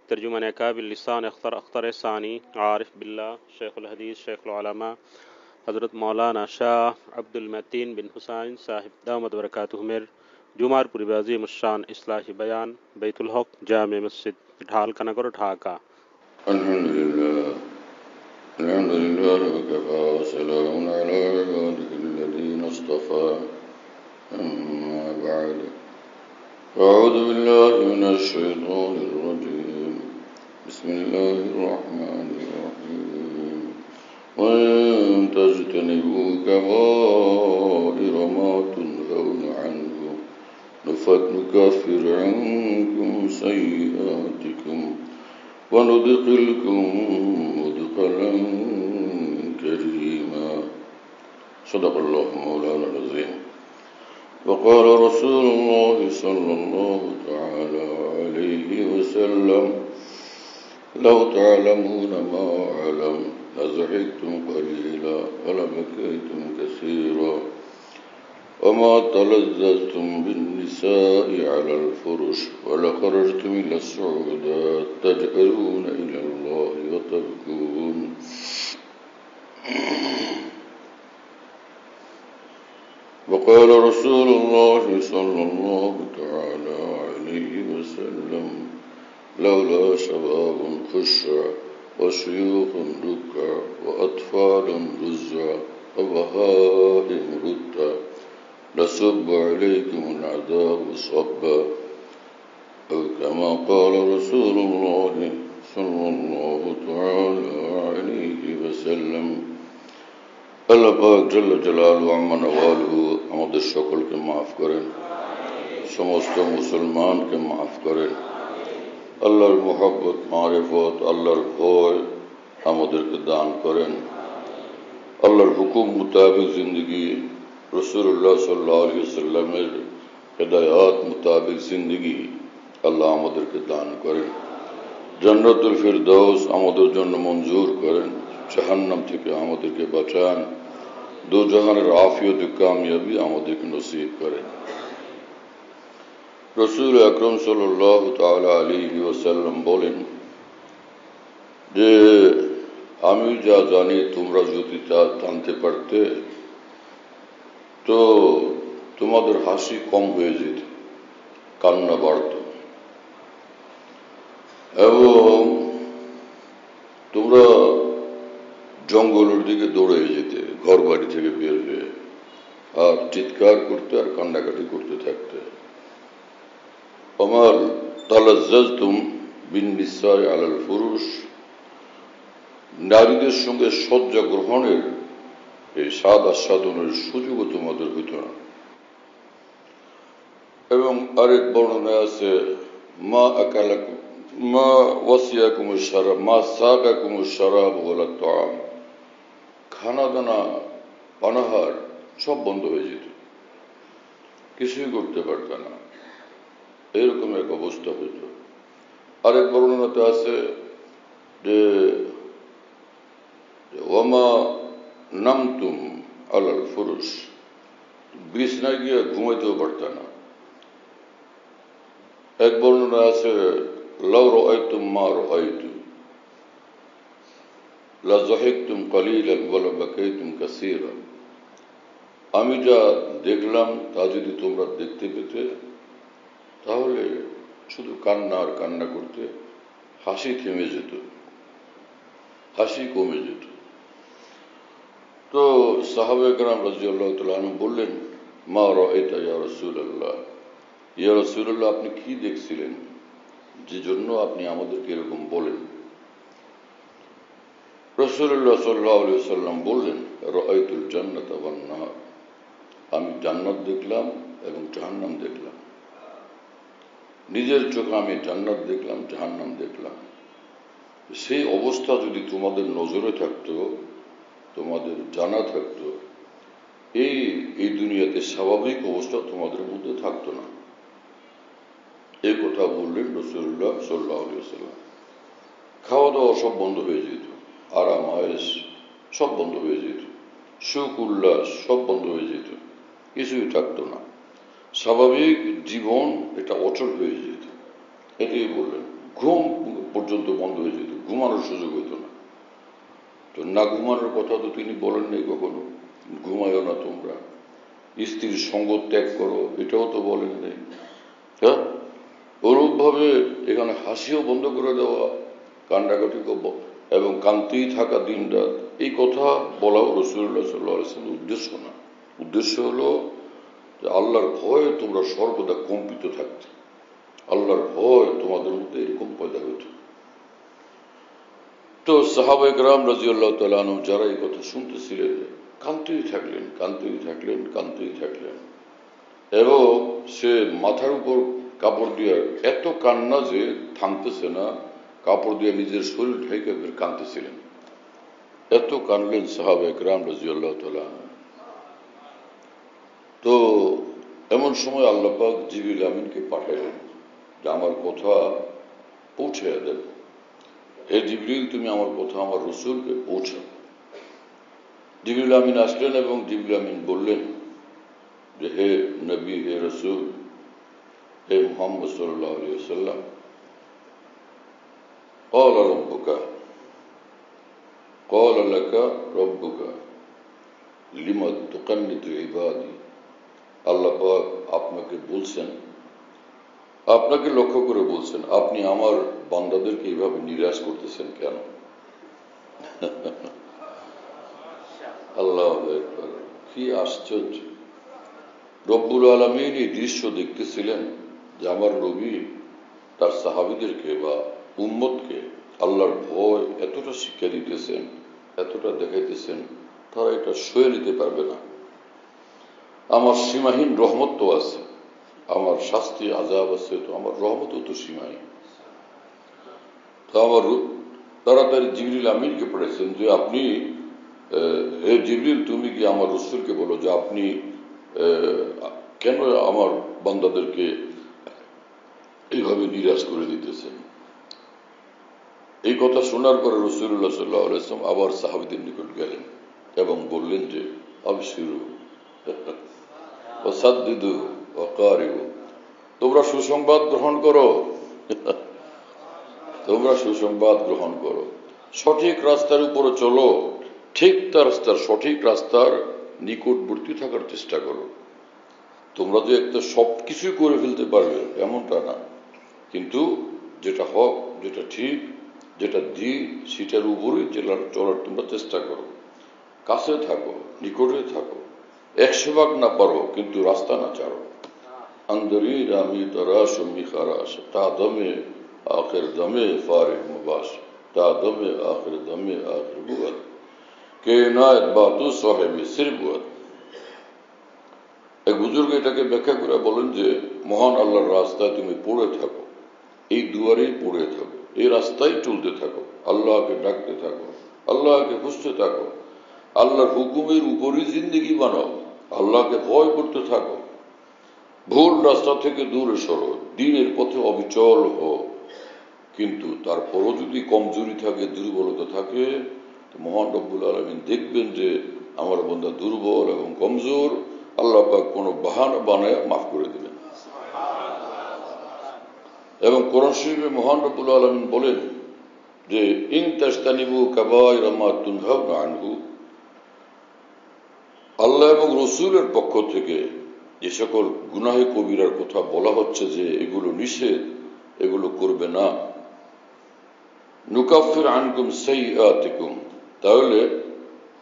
ترجمان كابل لسان اختر ثاني عارف بالله شيخ الحديث شيخ العلماء حضرت مولانا শাহ আব্দুল মতিন বিন হুসাইন সাহেব দামাত বরকাতুহুমের জুমার পূর্বে আজিম শান ইসলাহি বয়ান বাইতুল হক জামে মসজিদ ঢালকানগর ঢাকা। الحمد لله وكفى وسلام على عباده الذين اصطفى أما بعد أعوذ بالله من الشيطان الرجيم بسم الله الرحمن الرحيم وإن تجتنبوا كبائر ما تنهون عنه نكفر عنكم سيئاتكم وندخلكم مدخلا كريما صدق الله مولانا العظيم وقال رسول الله صلى الله تعالى عليه وسلم لو تعلمون ما أعلم لضحكتم قليلا ولبكيتم كثيرا وما تلذذتم بالنساء على الفرش ولخرجتم إلى السعودات تجأرون إلى الله وتبكون وقال رسول الله صلى الله تعالى عليه وسلم لولا شباب خشع وشيوخ ركع وأطفال رزع وبهائم رتع لصب عليكم العذاب صبا أو كما قال رسول الله صلى الله تعالى عليه وسلم আল্লাহ পাক জাল্লা জালালুহু আম্মা নওয়ালুহু আমাদের সকলকে মাফ করেন, সমস্ত মুসলমানকে মাফ করেন। আল্লাহর মুহাব্বত মারিফত আল্লাহর ভয় আমাদেরকে দান করেন। আল্লাহর হুকুম মোতাবেক জিন্দগি, রাসূলুল্লাহ সাল্লাল্লাহু আলাইহি ওয়াসাল্লামের হিদায়াত মোতাবেক জিন্দগি আল্লাহ আমাদেরকে দান করেন। জান্নাতুল ফিরদাউস আমাদের জন্য মঞ্জুর করেন। জাহান্নাম থেকে আমাদেরকে বাঁচান। দো জাহানের আফিয়ত ও কামিয়াবি আমাদেরকে নসিব করেন। রাসূল আকরাম সাল্লাল্লাহু তাআলা আলাইহি ওয়াসাল্লাম বলেন যে আমি যা জানি তোমরা যদি তা জানতে পারতে তো তোমাদের হাসি কম হয়ে যেত, কান্না বাড়ত এবং তোমরা জঙ্গলের দিকে দৌড়ে যেতে, ঘর বাড়ি থেকে বের হয়ে, আর চিৎকার করতে আর কান্নাকাটি করতে থাকতে। আমার তালাজ্জাজতুম বিন নিসাই আলাল ফুরুশ, নারীদের সঙ্গে শয্যা গ্রহণের এই স্বাদ আস্বাদনের সুযোগও তোমাদের হইত না। এবং আরেক বর্ণনায় আছে মা আকালাকুম মা ওয়াসিয়াকুমুশ শারাব মা সাকাকুমুশ শারাব ওয়ালা তাআম, খানা দানা পানাহার সব বন্ধ হয়ে যেত, কিছুই করতে পারত না, এরকম এক অবস্থা হইত। আরেক বর্ণনাতে আছে যে ওয়ামা নামতুম আলাল ফুরুশ, বিছনায় গিয়ে ঘুমাইতেও পারত না। এক বর্ণনা আছে লাউ রাআইতুম মা রাআইতু লাযহিকতুম কালীলান ওয়া লাবাকাইতুম কাসীরা, আমি যা দেখলাম তা যদি তোমরা দেখতে পেতে তাহলে শুধু কান্না আর কান্না করতে, হাসি থেমে যেত, হাসি কমে যেত। তো সাহাবায়ে কেরাম রাদিয়াল্লাহু তাআলা আনহু বললেন মা রাআইতা ইয়া রাসূলুল্লাহ, ইয়া রাসূলুল্লাহ আপনি কি দেখছিলেন যে জন্য আপনি আমাদেরকে এরকম বলেন? রাসূলুল্লাহ সাল্লাল্লাহু আলাইহি ওয়াসাল্লাম বললেন রাআইতুল জান্নাতা ওয়ান নার, আমি জান্নাত দেখলাম এবং জাহান্নাম দেখলাম। নিজের চোখে আমি জান্নাত দেখলাম, জাহান্নাম দেখলাম। সেই অবস্থা যদি তোমাদের নজরে থাকতো, তোমাদের জানা থাকতো, এই দুনিয়াতে স্বাভাবিক অবস্থা তোমাদের মধ্যে থাকতো না। এই কথা বললেন রাসূলুল্লাহ সাল্লাল্লাহু আলাইহি ওয়াসাল্লাম। খাওয়া দাওয়া সব বন্ধ হয়ে যেত, আরাম আয়েশ সব বন্ধ হয়ে যেত, সুখ উল্লাস সব বন্ধ হয়ে যেত, কিছুই থাকতো না। স্বাভাবিক জীবন এটা অচল হয়ে যেত। এটাই বললেন ঘুম পর্যন্ত বন্ধ হয়ে যেত, ঘুমানোর সুযোগ হইত না। তো না ঘুমানোর কথা তো তিনি বলেন নাই কখনো, ঘুমায়ও না তোমরা, স্ত্রীর সঙ্গ ত্যাগ করো, এটাও তো বলেন নাই। হ্যাঁ, ওরূপ ভাবে এখানে হাসিও বন্ধ করে দেওয়া, কান্নাকাটি এবং কান্তেই থাকা দিন রাত, এই কথা বলাও রাসূলুল্লাহ সাল্লাল্লাহু আলাইহি ওয়াসাল্লামের উদ্দেশ্য না। উদ্দেশ্য হলো যে আল্লাহর ভয়ে তোমরা সর্বদা কম্পিত থাকতে, আল্লাহর ভয় তোমাদের মধ্যে এরকম পয়দা হইত। তো সাহাবায়ে কেরাম রাদিয়াল্লাহু তাআলা আনহুম যারা এই কথা শুনতেছিলেন কাঁদতেই থাকলেন, কাঁদতেই থাকলেন, কাঁদতেই থাকলেন। এবং সে মাথার উপর কাপড় দিয়ে এত কান্না যে থামতেছে না, কাপড় দিয়ে নিজের শরীর ঢেকে কাঁদতেছিলেন। এত কানলেন সাহাবায়ে কেরাম রাদিয়াল্লাহু তাআলা আনহুম। তো এমন সময় আল্লাহ পাক জিবরিল আমিনকে পাঠালেন যে আমার কথা পৌঁছে দেন। হে জিবরিল, তুমি আমার কথা আমার রাসূলকে পৌঁছাও। জিবরিল আমিন আসলেন এবং জিবরিল আমিন বললেন যে হে নবী, হে রাসূল, হে মুহাম্মদ সাল্লাল্লাহু আলাইহি ওয়াসাল্লাম, ক্বালা রাব্বুকা ক্বালা লাকা রাব্বুকা লিমা তুকান্নিতু ইবাদি। আল্লাহ পাক আপনাকে বলছেন, আপনাকে লক্ষ্য করে বলছেন, আপনি আমার বান্দাদেরকে এইভাবে নিরাশ করতেছেন কেন? আল্লাহু আকবার, কি আশ্চর্য! রব্বুল আলামিন এই দৃশ্য দেখতেছিলেন যে আমার নবী তার সাহাবীদেরকে বা উম্মতকে আল্লাহর ভয় এতটা শিক্ষা দিতেছেন, এতটা দেখাইতেছেন, তারা এটা সয়ে নিতে পারবে না। আমার সীমাহীন রহমত তো আছে, আমার শাস্তি আযাব আছে, তো আমার রহমতও তো সীমাহীন। তো আমার তাড়াতাড়ি জিবরিল আমিনকে পড়েছেন যে আপনি, হে জিবরিল, তুমি কি আমার রাসূলকে বলো যে আপনি কেন আমার বান্দাদেরকে এইভাবে নিরাশ করে দিতেছেন। এই কথা শোনার পরে রাসূলুল্লাহ সাল্লাল্লাহু আলাইহি ওয়াসাল্লাম আবার সাহাবীদের নিকট গেলেন এবং বললেন যে আবশিরু ওয়াসাদ্দিদু ওয়াকারিবু, তোমরা সুসংবাদ গ্রহণ করো, তোমরা সুসংবাদ গ্রহণ করো, সঠিক রাস্তার উপরে চলো, ঠিক তার রাস্তার সঠিক রাস্তার নিকটবর্তী থাকার চেষ্টা করো। তোমরা যে একটা সবকিছু করে ফেলতে পারবে এমনটা না, কিন্তু যেটা হক, যেটা ঠিক, যেটা দিন, সেটার উপরেই চলার তোমরা চেষ্টা করো। কাছে থাকো, নিকটে থাকো, 100 ভাগ না পারো কিন্তু রাস্তা না ছাড়ো। আন্দরি রামি তরাস মিখারাস তা দমে আখের দমে ফারিগ মুবাস তা দমে আখের দমে আখের বুয়াদ কে নায়ত বাতু সাহেবে সিরবুয়াদ। এক বুজুর্গ এটাকে ব্যাখ্যা করে বলেন যে মহান আল্লাহর রাস্তায় তুমি পড়ে থাকো, এই দুয়ারেই পড়ে থাকো, এই রাস্তায় চলতে থাকো, আল্লাহকে ডাকতে থাকো, আল্লাহকে খুঁজতে থাকো, আল্লাহর হুকুমের উপরই জিন্দেগি বানাও, আল্লাহকে ভয় করতে থাকো, ভুল রাস্তা থেকে দূরে সরো, দ্বীনের পথে অবিচল হও। কিন্তু তারপরও যদি কমজোরি থাকে, দুর্বলতা থাকে, তো মহান রব্বুল আলামিন দেখবেন যে আমার বান্দা দুর্বল এবং কমজোর, আল্লাহ পাক কোনো বাহানা বানায় মাফ করে দিবেন। এবং কোরআন শরীফে মহান রব্বুল আলামিন বলেন যে ইন তাজতানিবু কাবায়িরা মা তুনহাউনা আনহু, আল্লাহ এবং রাসূলের পক্ষ থেকে যে সকল গুনাহে কবিরার কথা বলা হচ্ছে যে এগুলো নিষেধ, এগুলো করবে না, নুকাফির আনকুম সাইয়্যাতিকুম, তাহলে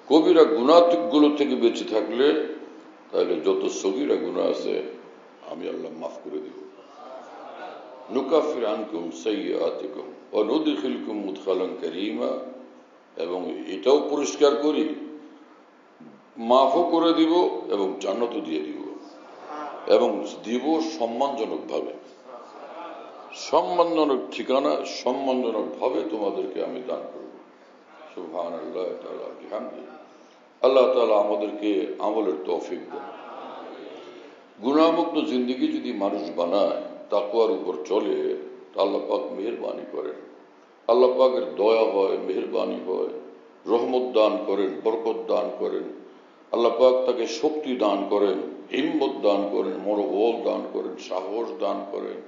কবিরা গুনাহগুলো থেকে বেঁচে থাকলে তাহলে যত সগীরা গুনাহ আছে আমি আল্লাহ মাফ করে দেব। নুকাফির আনকুম সাইয়্যাতিকুম ওয়া নুদখিলকুম মুদখালান কারীমা, এবং এটাও পরিষ্কার করি, মাফও করে দিব এবং জান্নাতও দিয়ে দিব, এবং দিব সম্মানজনক ভাবে, সম্মানজনক ঠিকানা, সম্মানজনক ভাবে তোমাদেরকে আমি দান করব। সুবহানাল্লাহ তাআলা বিহামদিহি। আল্লাহ তাআলা আমাদেরকে আমলের তৌফিক দেন। গুনাহমুক্ত জিন্দেগি যদি মানুষ বানায়, তাকওয়ার উপর চলে, আল্লাহ পাক মেহেরবানি করেন, আল্লাহ পাকের দয়া হয়, মেহেরবানি হয়, রহমত দান করেন, বরকত দান করেন, আল্লাহ পাক তাকে শক্তি দান করেন, হিম্মত দান করেন, মনোবল দান করেন, সাহস দান করেন,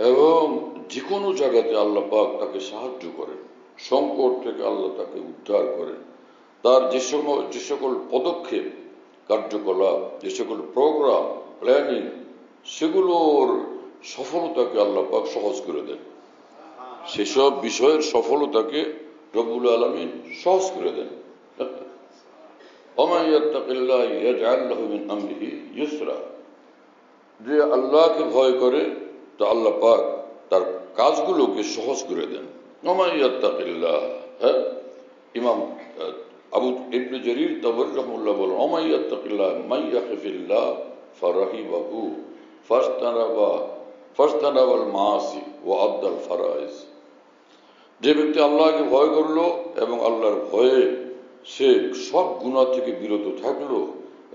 এবং যে কোনো জায়গাতে আল্লাহ পাক তাকে সাহায্য করেন, সংকট থেকে আল্লাহ তাকে উদ্ধার করেন। তার যে সকল পদক্ষেপ, কার্যকলাপ, যে সকল প্রোগ্রাম, প্ল্যানিং, সেগুলোর সফলতাকে আল্লাহ পাক সহজ করে দেন। সেসব বিষয়ের সফলতাকে রব্বুল আলামিন সহজ করে দেন। ওমান ইয়াত্তাকিল্লাহ ইয়াজআল লাহু মিন আমরিহি ইউসরা। যে আল্লাহকে ভয় করে তো আল্লাহ পাক তার কাজগুলোকে সহজ করে দেন। ওমান ইয়াত্তাকিল্লাহ, হ্যাঁ, ইমাম আবু ইবনে জারীর তাবরী রাহমাহুল্লাহ বলেন, ওমান ইয়াত্তাকিল্লাহ মান ইয়াখিফিল্লাহ ফারাহিবাহু ফাস্তানাবাল মাসি ওয়া আদ্দাল ফারাইজ। যে ব্যক্তি আল্লাহকে ভয় করলো এবং আল্লাহর ভয়ে সে সব গুনাহ থেকে বিরত থাকলো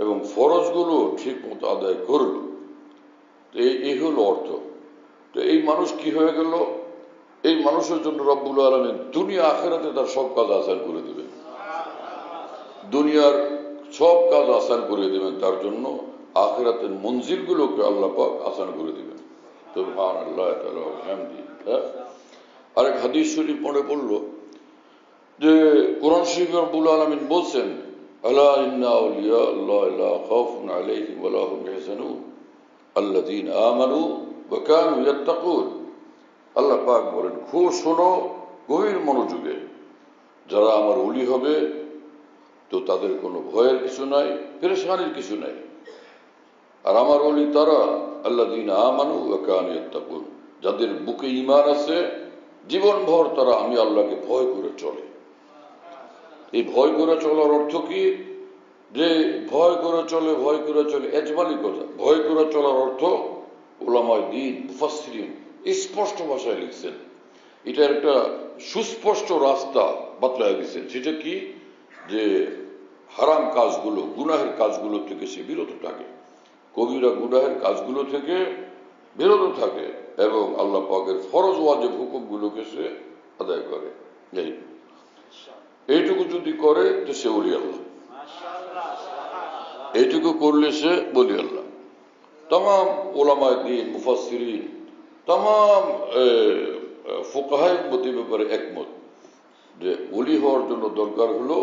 এবং ফরজগুলো ঠিক মতো আদায় করলো, এই হলো অর্থ। তো এই মানুষ কি হয়ে গেল? এই মানুষের জন্য রব্বুল আলামিন দুনিয়া আখিরাতে তার সব কাজ আসান করে দিবেন। দুনিয়ার সব কাজ আসান করে দিবেন, তার জন্য আখিরাতের মঞ্জিলগুলোকে আল্লাহ পাক আসান করে দিবেন। সুবহানাল্লাহ তাআলা ওয়া বিহামদিহি। আরেক হাদিস শরীফ মনে পড়লো যে কোরআন শরীফে রব্বুল আলামিন বলছেন, আলা ইন্না আউলিয়া আল্লাহ লা খাউফুন আলাইহিম ওয়া লা হুম ইয়াহজানুন আল্লাযীনা আমানু ওয়া কানু ইয়াত্তাকুন। আল্লাহ পাক বলেন, খুব শোনো গভীর মনোযোগে, যারা আমার ওলি হবে তো তাদের কোনো ভয়ের কিছু নাই, পেরেশানির কিছু নাই। আর আমার ওলি তারা আল্লাযীনা আমানু ওয়া কানু ইয়াত্তাকুন, যাদের বুকে ঈমান আছে, জীবনভর তারা আমি আল্লাহকে ভয় করে চলে। এই ভয় করে চলার অর্থ কি? যে ভয় করে চলে এজমালি কথা। ভয় করে চলার অর্থ উলামায়ে দ্বীন, মুফাসসিরিন স্পষ্ট ভাষায় লিখছেন, এটার একটা সুস্পষ্ট রাস্তা বাতলায় দিচ্ছেন। সেটা কি? যে হারাম কাজগুলো, গুনাহের কাজগুলো থেকে সে বিরত থাকে, কবিরা গুনাহের কাজগুলো থেকে বিরত থাকে এবং আল্লাহ পাকের ফরজ ওয়াজিব হুকুমগুলোকে সে আদায় করে। এইটুকু যদি করে তো সে ওলি আল্লাহ। এইটুকু করলে সে ওলি আল্লাহ। तमाम उलमाए दीन, मुफस्सिरीन, तमाम ফুকাহায়ে উম্মতের ব্যাপারে একমত যে ওলি হওয়ার জন্য দরকার হলো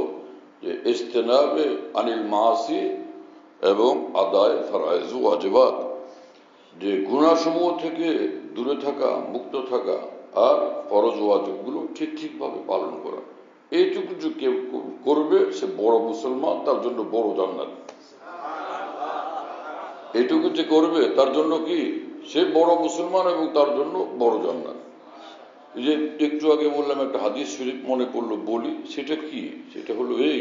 যে ইজতিনাবে আনিল মাসি এবং আদায় ফরায়েজ ওয়াজিবাত, যে গুনাহসমূহ থেকে দূরে থাকা, মুক্ত থাকা আর ফরজ ওয়াজিবগুলো ঠিকভাবে পালন করা। এইটুকু যে কেউ করবে সে বড় মুসলমান, তার জন্য বড় জান্নাত। এইটুকু যে করবে তার জন্য কি? সে বড় মুসলমান এবং তার জন্য বড় জান্নাত। এই যে একটু আগে বললাম একটা হাদিস শরীফ মনে পড়লো, বলি সেটা কি? সেটা হলো এই,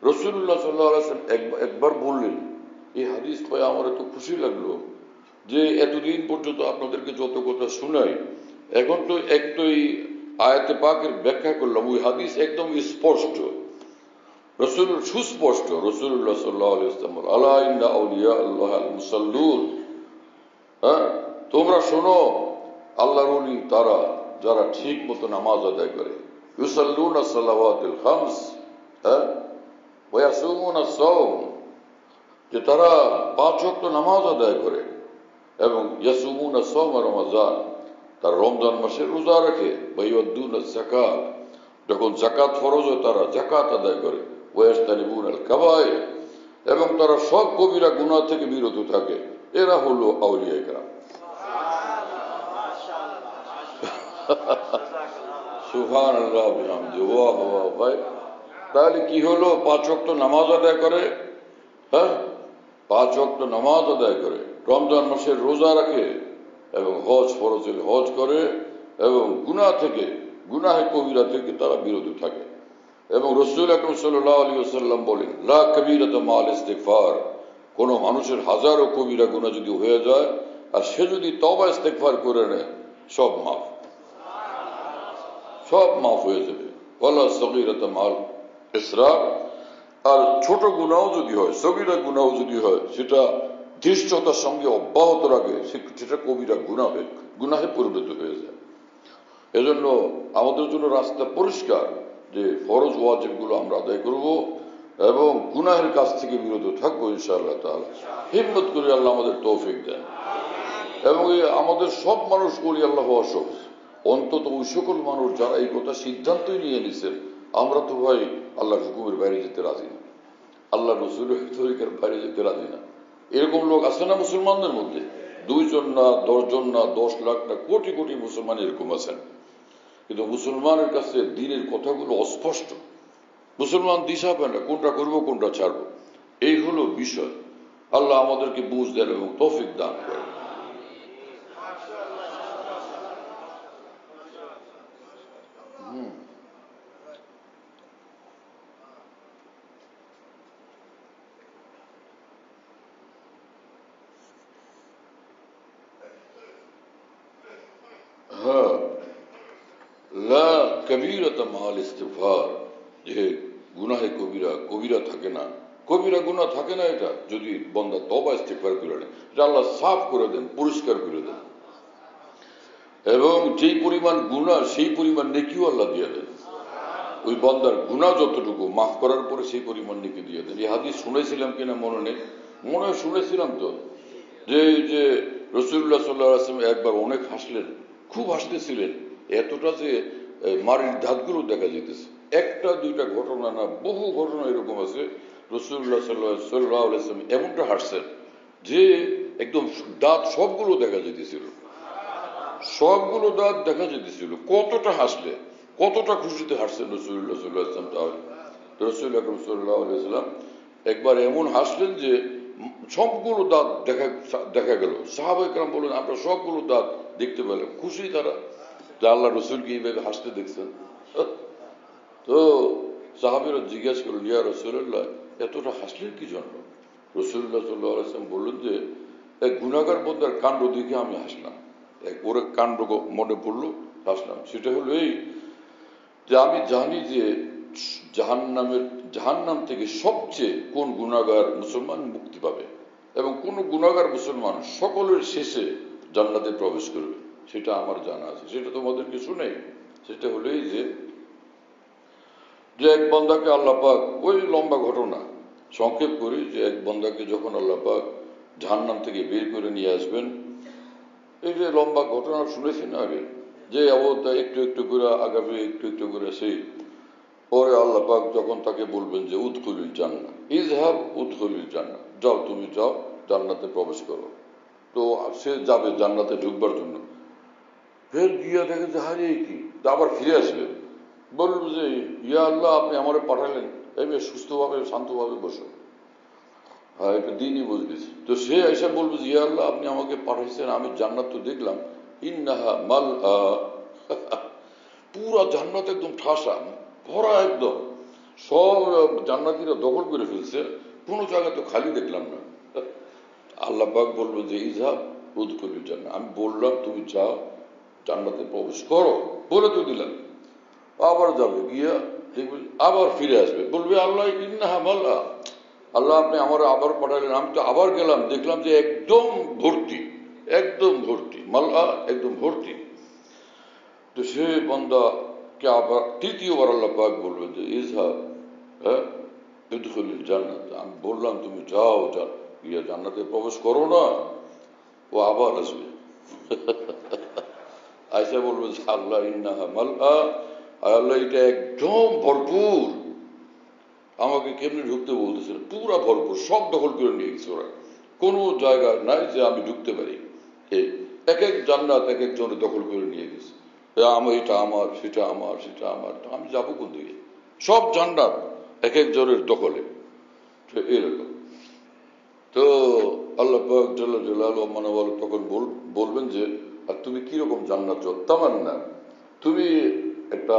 রাসূলুল্লাহ সাল্লাল্লাহু আলাইহি ওয়াসাল্লাম একবার বললেন, এই হাদিস পায় আমার এত খুশি লাগলো যে এতদিন পর্যন্ত আপনাদেরকে যত কথা শোনাই, এখন তো এই আয়াতে পাকের ব্যাখ্যা করলাম, ওই হাদিস একদম স্পষ্ট, সুস্পষ্ট। রাসূলুল্লাহ সাল্লাল্লাহু আলাইহি ওয়াসাল্লাম, আলা ইন্না আউলিয়া আল্লাহ আল মুসাল্লুন, হ্যাঁ, তোমরা শোনো আল্লাহর ওলি তারা যারা ঠিক মতো নামাজ আদায় করে, ইউসাল্লুনা সালাওয়াতুল খামস, হ্যাঁ, ওয়া ইয়াসুমুনা সাওম, যে তারা 5 ওয়াক্ত নামাজ আদায় করে এবং ইয়াসুমুনা সাওম রমাজান, তারা রমজান মাসে রোজা রাখে, ওয়া ইউদ্দুনা যাকাত, যখন যাকাত ফরজ হয় তারা যাকাত আদায় করে, ওয়া ইয়াজতানিবুনাল কাবায়ের, এবং তারা সব কবিরা গুনাহ থেকে বিরত থাকে। এরা হলো আউলিয়ায়ে কেরাম। সুবহানাল্লাহ বিহামদিহি। ওয়াহ ওয়াহ ভাই, তাহলে কি হলো? 5 ওয়াক্ত নামাজ আদায় করে, হ্যাঁ, 5 ওয়াক্ত নামাজ আদায় করে, রমজান মাসের রোজা রাখে এবং হজ ফরজ হলে হজ করে এবং গুনাহে কবিরা থেকে তারা বিরত থাকে। এবং রাসূল আকরাম সাল্লাল্লাহু আলাইহি ওয়াসাল্লাম বলেন, লা কাবীরাতা মাল ইস্তিগফার, কোন মানুষের হাজারো কবিরা গুনাহ যদি হয়ে যায় আর সে যদি তওবা ইস্তিগফার করে নেয়, সব মাফ হয়ে যাবে। ওয়ালা সগীরাতা মাল ইসরার, আর ছোট গুনাহ যদি হয়, সগীরা গুনাহ যদি হয়, সেটা ধৃষ্টতার সঙ্গে অব্যাহত রাখে, সেটা কবিরা গুনাহে পরিণত হয়ে যায়। এজন্য আমাদের জন্য রাস্তা পরিষ্কার যে ফরজ ওয়াজিবগুলো আমরা আদায় করব এবং গুনাহের কাছ থেকে বিরত থাকবো ইনশাআল্লাহ তাআলা। হিম্মত করে আল্লাহ আমাদের তৌফিক দেন। এবং আমাদের সব মানুষ বলি আল্লাহ সহজ, অন্তত ওই সকল মানুষ যারা এই কথা সিদ্ধান্তই নিয়ে নিছেন আমরা তো ভাই আল্লাহর হুকুমের বাইরে যেতে রাজি না, আল্লাহ রসুলের তরিকার বাইরে যেতে রাজি না। এরকম লোক আছে না মুসলমানদের মধ্যে? 2 জন না 10 জন না 10 লাখ না কোটি কোটি মুসলমান এরকম আছেন, কিন্তু মুসলমানের কাছে দ্বীনের কথাগুলো অস্পষ্ট। মুসলমান দিশা পায় না কোনটা করবো কোনটা ছাড়বো। এই হলো বিষয়। আল্লাহ আমাদেরকে বুঝ দেন এবং তৌফিক দান করেন। হ্যাঁ, লা কবীরাতা মাল ইস্তিগফার, যে গুনাহে কবিরা কবিরা থাকে না, কবিরা গুনাহ থাকে না, এটা যদি বান্দা তওবা ইস্তিগফার করে নেয় এটা আল্লাহ সাফ করে দেন, পরিষ্কার করে দেন, এবং যেই পরিমাণ গুনাহ সেই পরিমাণ নেকিও আল্লাহ দিয়ে দেন। ওই বান্দার গুনাহ যতটুকু মাফ করার পরে সেই পরিমাণ নেকি দিয়ে দেন। এই হাদিস শুনেছিলাম কিনা মনে নেই, মনে হয় শুনেছিলাম তো, যে রাসূলুল্লাহ সাল্লাল্লাহু আলাইহি ওয়াসাল্লাম একবার অনেক হাসলেন, খুব হাসতেছিলেন, এতটা যে মারির দাঁতগুলো দেখা যেতেছে। একটা দুইটা ঘটনা না, বহু ঘটনা এরকম আছে। রাসূলুল্লাহ সাল্লাল্লাহু আলাইহি ওয়াসাল্লাম এমনটা হাসছেন যে একদম দাঁত সবগুলো দেখা যেতেছিল, সবগুলো দাঁত দেখা যেতেছিল। কতটা হাসলে, কতটা খুশিতে হাসছেন রাসূলুল্লাহ সাল্লাল্লাহু আলাইহি ওয়াসাল্লাম। তাহলে রাসূল আকরাম সাল্লাল্লাহু আলাইহি ওয়াসাল্লাম একবার এমন হাসলেন যে সবগুলো দাঁত দেখা গেল। সাহাবায়ে কেরাম বললেন আমরা সবগুলো দাঁত দেখতে পেলাম। খুশি তারা যে আল্লাহ রসুলকে এইভাবে হাসতে দেখছেন। তো সাহাবীরা জিজ্ঞেস করলেন ইয়া রাসূলুল্লাহ এতটা হাসলেন কি জন্য? রাসূলুল্লাহ সাল্লাল্লাহু আলাইহি ওয়াসাল্লাম বললেন যে এক গুনাহগার বান্দার কাণ্ড দেখে আমি হাসলাম, এক ওর কাণ্ড মনে পড়লো, হাসলাম। সেটা হলো এই যে আমি জানি যে জাহান্নাম থেকে সবচেয়ে কোন গুনাহগার মুসলমান মুক্তি পাবে এবং কোন গুনাহগার মুসলমান সকলের শেষে জান্নাতে প্রবেশ করবে, সেটা আমার জানা আছে। সেটা তোমাদেরকে শুনাই। সেটা হলো এই যে এক বান্দাকে আল্লাহ পাক, ওই লম্বা ঘটনা সংক্ষেপ করি, যে এক বান্দাকে যখন আল্লাহ পাক জাহান্নাম থেকে বের করে নিয়ে আসবেন, এই যে লম্বা ঘটনা শুনেছি না আগে, যে অবস্থা একটু একটু করে আগামী একটু একটু করে সেই পরে আল্লাহ পাক যখন তাকে বলবেন যে উদখুলিল জান্নাহ, ইযহাব উদখুলিল জান্নাহ, যাও তুমি যাও জান্নাতে প্রবেশ করো। তো সে যাবে জান্নাতে ঢুকবার জন্য, ফের গিয়া দেখে যে হারিয়ে কি, আবার ফিরে আসবে, বলল যে ইয়া আল্লাহ আপনি আমারে পাঠালেন, এবার সুস্থভাবে শান্তভাবে বসো, হ্যাঁ এটা দিনই বুঝলিস। তো সে এসে বলবে যে ইয়া আল্লাহ আপনি আমাকে পাঠাইছেন, আমি জান্নাত তো দেখলাম, ইন্নাহা মাল পুরা জান্নাত একদম ঠাসা ভরা, একদম সব জান্নাতীরা দখল করে ফেলছে, কোনো জায়গা তো খালি দেখলাম না। আল্লাহ পাক বলবে যে ইযহাব উদখুলিল জান্নাহ, আমি বললাম তুমি যাও জান্নাতে প্রবেশ করো, বলে তো দিলাম। আবার যাবে, গিয়া দেখবে আবার ফিরে আসবে, বলবে আল্লাহ ইন্নাহা মাল্লা, আল্লাহ আপনি আমার আবার পাঠালেন, আমি তো আবার গেলাম দেখলাম যে একদম ভর্তি, একদম ভর্তি মাল্লা, একদম ভর্তি। তো সে বান্দাকে আবার তৃতীয়বার আল্লাহ পাক বলবে যে ইযহাব উদখুলিল জান্নাত, আমি বললাম তুমি যাও গিয়া জান্নাতে প্রবেশ করো না, ও আবার আসবে। আয়সা বলবে যে আল্লাহ ইন্নাহা মাল্লা, আল্লাহ এটা একদম ভরপুর, আমাকে কেমনি ঢুকতে বলতেছে, পুরা ভরপুর, সব দখল করে নিয়ে গেছে ওরা, কোনো জায়গা নাই যে আমি ঢুকতে পারি। এক এক জান্নাত এক একজনে দখল করে নিয়ে গেছে, এটা আমার, সেটা আমার, সেটা আমার, আমি যাবো কোন দিকে? সব জান্নাত এক একজনের দখলে, এরকম। তো আল্লাহ পাক জাল্লা জালালুহু মানে তখন বলবেন যে আর তুমি কিরকম জান্নাত চাও? তামান্না, তুমি একটা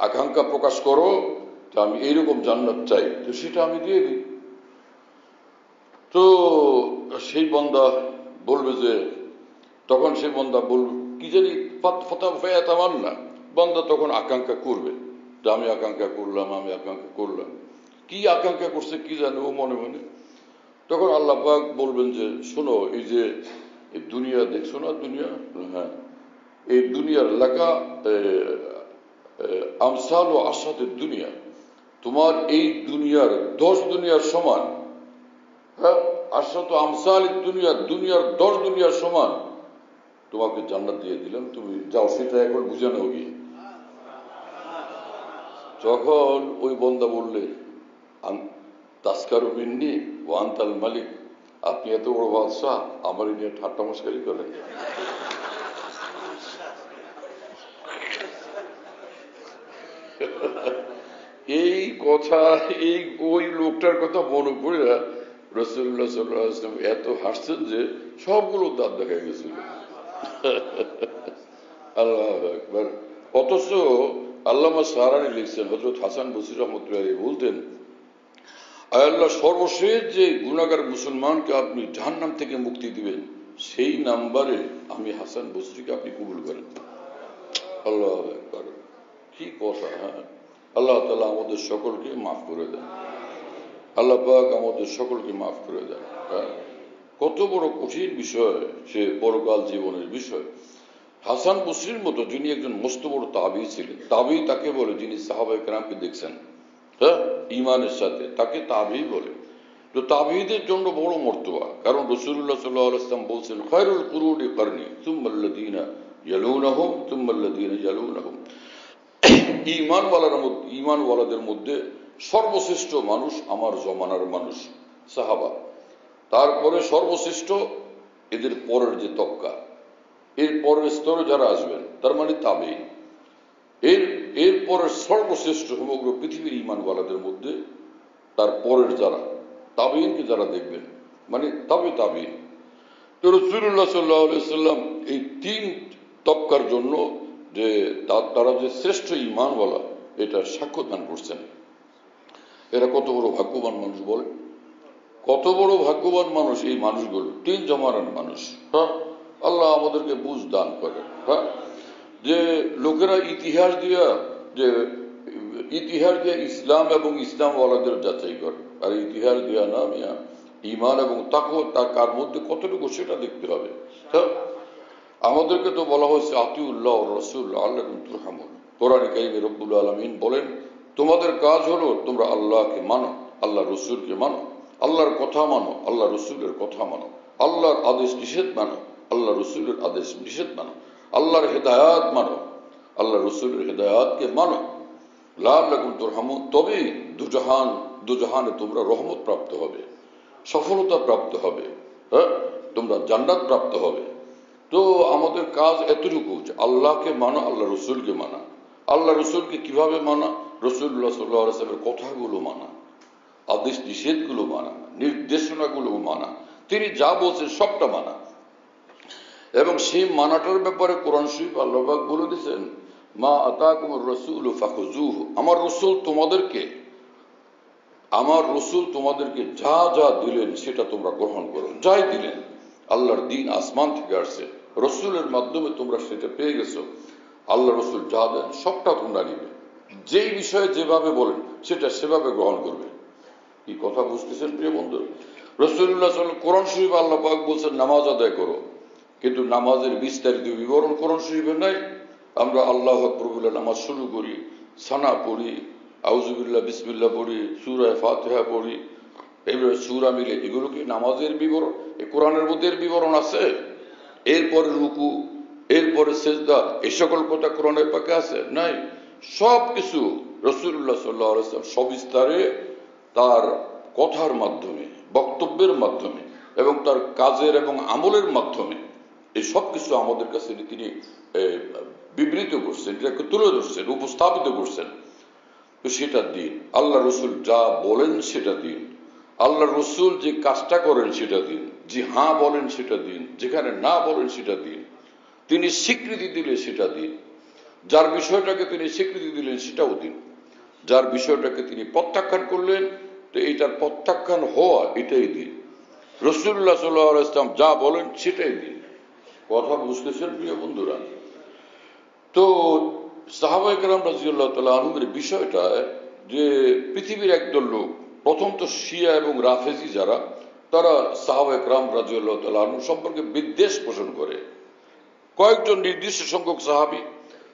আকাঙ্ক্ষা প্রকাশ করো যে আমি এইরকম জান্নাত চাই, তো সেটা আমি দিয়ে দিই। তো সেই বান্দা বলবে যে, তখন সেই বান্দা বলবে কি জানি তামান্না, বান্দা তখন আকাঙ্ক্ষা করবে যে আমি আকাঙ্ক্ষা করলাম, আমি আকাঙ্ক্ষা করলাম, কি আকাঙ্ক্ষা করছে কি জানে ও মনে মনে। তখন আল্লাহ পাক বলবেন যে শোনো, এই যে এই দুনিয়া দেখছো না, দুনিয়া, হ্যাঁ এই দুনিয়ার লেখা আমসাল ও আসাদের দুনিয়া, তোমার এই দুনিয়ার 10 দুনিয়ার সমান, হ্যাঁ আসাদ আমসাল দুনিয়া, দুনিয়ার 10 দুনিয়ার সমান তোমাকে জান্নাত দিয়ে দিলাম, তুমি যাও, সেটা এখন বুঝে নাও গিয়ে। যখন ওই বন্দা বললে তাস্কারু মিন্নি ওয়া আনতাল মালিক, আপনি এত বড় বাদশাহ, আমার নিয়ে ঠাট্টা মশকারি করেন। এই কথা, এই ওই লোকটার কথা মনে পড়ে রাসূলুল্লাহ সাল্লাল্লাহু আলাইহি ওয়াসাল্লাম এত হাসছেন যে সবগুলো দাঁত দেখা গেছিল। আল্লাহু আকবার। অথচ আল্লামা সারানি লিখছেন, হযরত হাসান বসরি রাহমাতুল্লাহ আলাইহি বলতেন, আয় আল্লাহ, সর্বশেষ যে গুনাহগার মুসলমানকে আপনি জাহান্নাম থেকে মুক্তি দিবেন, সেই নাম্বারে আমি হাসান বসরিকে আপনি কবুল করেন। আল্লাহু আকবার, কি কথা! হ্যাঁ, আল্লাহ তাআলা আমাদের সকলকে মাফ করে দেন। আল্লাহ পাক আমাদের সকলকে মাফ করে দেন। কত বড় কঠিন বিষয় সে পরকাল জীবনের বিষয়। হাসান বসরির মতো, যিনি একজন মস্ত বড় তাবী ছিলেন, তাবী তাকে বলে যিনি সাহাবায়ে কেরামকে দেখছেন, হ্যাঁ, ঈমানের সাথে, তাকে তাবী বলে। তো তাবীদের জন্য বড় মর্তবা, কারণ রাসূলুল্লাহ সাল্লাল্লাহু আলাইহি ওয়াসাল্লাম বলছেন, খায়রুল কুরুনি করনি সুম্মাল্লাযীনা ইয়ালুনাহুম সুম্মাল্লাযীনা ইয়ালুনাহুম। ঈমানওয়ালাদের মধ্যে সর্বশ্রেষ্ঠ মানুষ আমার জমানার মানুষ সাহাবা, তারপরে সর্বশ্রেষ্ঠ এদের পরের যে তবকা, এর পরের স্তরে যারা আসবেন তার মানে তাবেঈন, এর পরের সর্বশ্রেষ্ঠ সমগ্র পৃথিবীর ঈমানওয়ালাদের মধ্যে তার পরের যারা তাবেঈনকে যারা দেখবেন মানে তাবেঈন। তো রাসূলুল্লাহ সাল্লাল্লাহু আলাইহি ওয়াসাল্লাম এই তিন তবকার জন্য যে তারা যে শ্রেষ্ঠ ঈমানওয়ালা, এটা সাক্ষ্য দান করছেন। এরা কত বড় ভাগ্যবান মানুষ বলে, কত বড় ভাগ্যবান মানুষ এই মানুষগুলো, তিন জমানার মানুষ। হ্যাঁ, আল্লাহ আমাদেরকে বুঝ দান করেন। হ্যাঁ, যে লোকেরা ইতিহাস দিয়ে ইসলাম এবং ইসলামওয়ালাদের যাচাই করে, আর ইতিহাস দিয়া না মিয়া, ঈমান এবং তাকওয়া তার কার মধ্যে কতটুকু সেটা দেখতে হবে। হ্যাঁ, আমাদেরকে তো বলা হয়েছে আতিউল্লাহ ওয়া রাসূল লাআল্লাকুম তুরহামুন। কোরআনে কারীমে রব্বুল আলামিন বলেন, তোমাদের কাজ হলো তোমরা আল্লাহকে মানো, আল্লাহ রসুলকে মানো, আল্লাহর কথা মানো, আল্লাহ রসুলের কথা মানো, আল্লাহর আদেশ নিষেধ মানো, আল্লাহ রসুলের আদেশ নিষেধ মানো, আল্লাহর হেদায়াত মানো, আল্লাহ রসুলের হেদায়াতকে মানো, লাআল্লাকুম তুরহামুন। তবেই দুজাহানে তোমরা রহমত প্রাপ্ত হবে, সফলতা প্রাপ্ত হবে, হ্যাঁ, তোমরা জান্নাত প্রাপ্ত হবে। তো আমাদের কাজ এতটুকু যে আল্লাহকে মানা, আল্লাহ রসুলকে মানা। আল্লাহ রসুলকে কিভাবে মানা? রাসূলুল্লাহ সাল্লাল্লাহু আলাইহি ওয়াসাল্লামের কথাগুলো মানা, আদেশ নিষেধগুলো মানা, নির্দেশনাগুলো মানা, তিনি যা বলছেন সবটা মানা। এবং সেই মানাটার ব্যাপারে কোরআন শরীফ আল্লাহ পাক বলে দিয়েছেন, মা আতাকুমুর রাসূলু ফাখুযুহু, আমার রসূল তোমাদেরকে যা যা দিলেন সেটা তোমরা গ্রহণ করো। যাই দিলেন, আল্লাহর দ্বীন আসমান থেকে আসছে, রসূলের মাধ্যমে তোমরা সেটা পেয়ে গেছো। আল্লাহ রসূল যা দেন সবটা তোমরা নিবে, যেই বিষয়ে যেভাবে বলেন সেটা সেভাবে গ্রহণ করবে। কি কথা বুঝতেছেন প্রিয় বন্ধু? রাসূলুল্লাহ সাল্লাল্লাহু আলাইহি ওয়াসাল্লাম কোরআন শরীফে আল্লাহ পাক বলছেন নামাজ আদায় করো, কিন্তু নামাজের বিস্তারিত বিবরণ কোরআন শরীফে নাই। আমরা আল্লাহু আকবার বলে নামাজ শুরু করি, সানা পড়ি, আউযুবিল্লাহ বিসমিল্লাহ পড়ি, সূরা ফাতিহা পড়ি, এবারে সূরা মিলে, এগুলো কি নামাজের বিবরণ? এই কোরআনের মধ্যে এর বিবরণ আছে? এরপরে রুকু, এরপরে সেজদা, এই সকল কথা কোরআনের পাকে আছে? নাই। সব কিছু রাসূলুল্লাহ সাল্লাল্লাহু আলাইহি ওয়াসাল্লাম সবিস্তারে তার কথার মাধ্যমে, বক্তব্যের মাধ্যমে এবং তার কাজের এবং আমলের মাধ্যমে এই সব কিছু আমাদের কাছে তিনি বিবৃত করছেন, এটাকে তুলে ধরছেন, উপস্থাপিত করছেন। তো সেটা দিন। আল্লাহ রসুল যা বলেন সেটা দিন, আল্লাহ রসুল যে কাজটা করেন সেটা দিন, যে হ্যাঁ বলেন সেটা দিন, যেখানে না বলেন সেটা দিন, তিনি স্বীকৃতি দিলে সেটা দিন, যার বিষয়টাকে তিনি স্বীকৃতি দিলেন সেটাও দিন, যার বিষয়টাকে তিনি প্রত্যাখ্যান করলেন তো এইটার প্রত্যাখ্যান হওয়া এটাই দিন। রাসূলুল্লাহ সাল্লাল্লাহু আলাইহি ওয়াসাল্লাম যা বলেন সেটাই দিন। কথা বুঝতেছেন প্রিয় বন্ধুরা? তো সাহাবায়ে কেরাম রাদিয়াল্লাহু তাআলা আনহুমের বিষয়টা যে পৃথিবীর একদল লোক, প্রথম তো শিয়া এবং রাফেজি যারা, তারা সাহাবায়ে কেরাম রাদিয়াল্লাহু তাআলা আনহু সম্পর্কে বিদ্বেষ পোষণ করে। কয়েকজন নির্দিষ্ট সংখ্যক সাহাবী,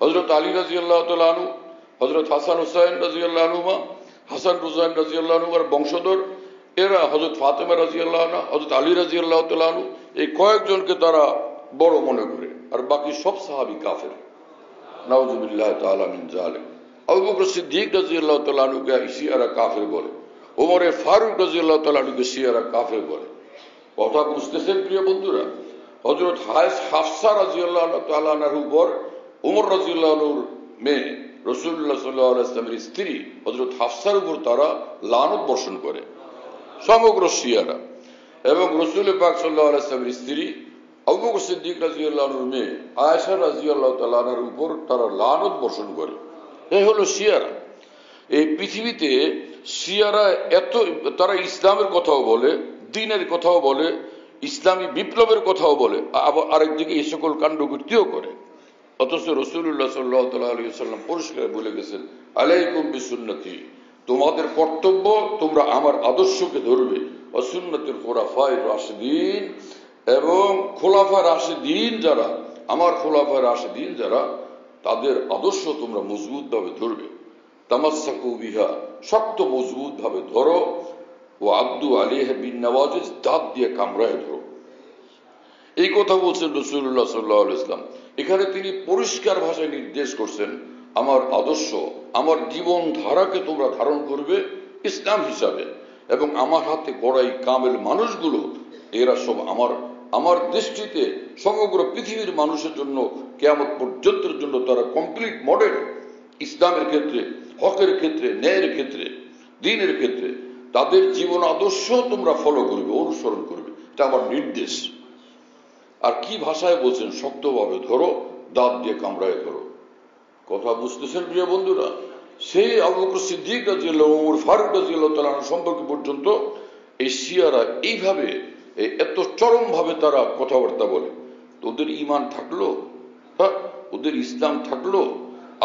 হযরত আলী রাদিয়াল্লাহু তাআলা আনহু, হযরত হাসান হুসাইন রাদিয়াল্লাহু আনহুমা, হাসান হুসাইন রাদিয়াল্লাহু আনহুর বংশধর এরা, হযরত ফাতেমা রাদিয়াল্লাহু আনহা, হযরত আলী রাদিয়াল্লাহু তাআলা আনহু, এই কয়েকজনকে তারা বড় মনে করে। আর বাকি সব সাহাবী কাফের। নাউযুবিল্লাহি তাআলা মিন যালিক। আবু বকর সিদ্দিক রাদিয়াল্লাহু তাআলা আনহুকে শিয়ারা কাফের বলে, ওমরে ফারুক রাদিয়াল্লাহু তাআলা আনহুকে শিয়ারা কাফের বলে। কথা বুঝতেছেন প্রিয় বন্ধুরা? হযরত হাফসা রাদিয়াল্লাহু তাআলা আনহার উপর ওমর রাদিয়াল্লাহু আনহুর মেয়ে রাসূলুল্লাহ সাল্লাল্লাহু আলাইহি ওয়াসাল্লামের স্ত্রী হযরত হাফসার উপর তারা লানত বর্ষণ করে সমগ্র শিয়ারা, এবং রাসূল পাক সাল্লাল্লাহু আলাইহি ওয়াসাল্লামের স্ত্রী আবু বকর সিদ্দিক রাদিয়াল্লাহু আনহুর মেয়ে আয়েশা রাদিয়াল্লাহু তাআলা আনহার উপর তারা লানত বর্ষণ করে। এই হলো শিয়ারা। এই পৃথিবীতে শিয়ারা তারা ইসলামের কথাও বলে, দ্বীনের কথাও বলে, ইসলামী বিপ্লবের কথাও বলে, আবার আরেকদিকে এই সকল কাণ্ডকীর্তিও করে। অথচ রাসূলুল্লাহ সাল্লাল্লাহু আলাইহি ওয়াসাল্লাম পরিষ্কার বলে গেছেন, আলাইকুম বিসুন্নতি, তোমাদের কর্তব্য তোমরা আমার আদর্শকে ধরবে, ওয়া সুন্নাতুল খুলাফায়ে রাশিদিন, এবং খোলাফা রাশিদিন যারা, আমার খোলাফা রাশিদিন যারা, তাদের আদর্শ তোমরা মজবুত ভাবে ধরবে। তামাসসাকু বিহা, শক্ত মজবুত ভাবে ধরো, ও আব্দু আলাইহা বিন নওয়াজিজ, দাঁত দিয়ে কামড়ায় ধরো। এই কথা বলছেন রাসূলুল্লাহ সাল্লাল্লাহু আলাইহি ওয়াসাল্লাম। এখানে তিনি পরিষ্কার ভাষায় নির্দেশ করছেন, আমার আদর্শ, আমার জীবন ধারাকে তোমরা ধারণ করবে ইসলাম হিসাবে, এবং আমার হাতে গড়াই কামেল মানুষগুলো, এরা সব আমার দৃষ্টিতে সমগ্র পৃথিবীর মানুষের জন্য কিয়ামত পর্যন্তের জন্য তারা কমপ্লিট মডেল। ইসলামের ক্ষেত্রে, হকের ক্ষেত্রে, ন্যায়ের ক্ষেত্রে, দ্বীনের ক্ষেত্রে তাদের জীবন আদর্শ তোমরা ফলো করবে, অনুসরণ করবে, এটা আমার নির্দেশ। আর কি ভাষায় বলছেন? শক্তভাবে ধরো, দাঁত দিয়ে কামড়ায় ধরো। কথা বুঝতেছেন প্রিয় বন্ধুরা? সেই আবু বকর সিদ্দিক রাদিয়াল্লাহু আনহু, ওমর ফারুক রাদিয়াল্লাহু তাআলা সম্পর্কে পর্যন্ত এই শিয়ারা এইভাবে এত চরম ভাবে তারা কথাবার্তা বলে। তো ওদের ঈমান থাকলো? হ্যাঁ, ওদের ইসলাম থাকলো?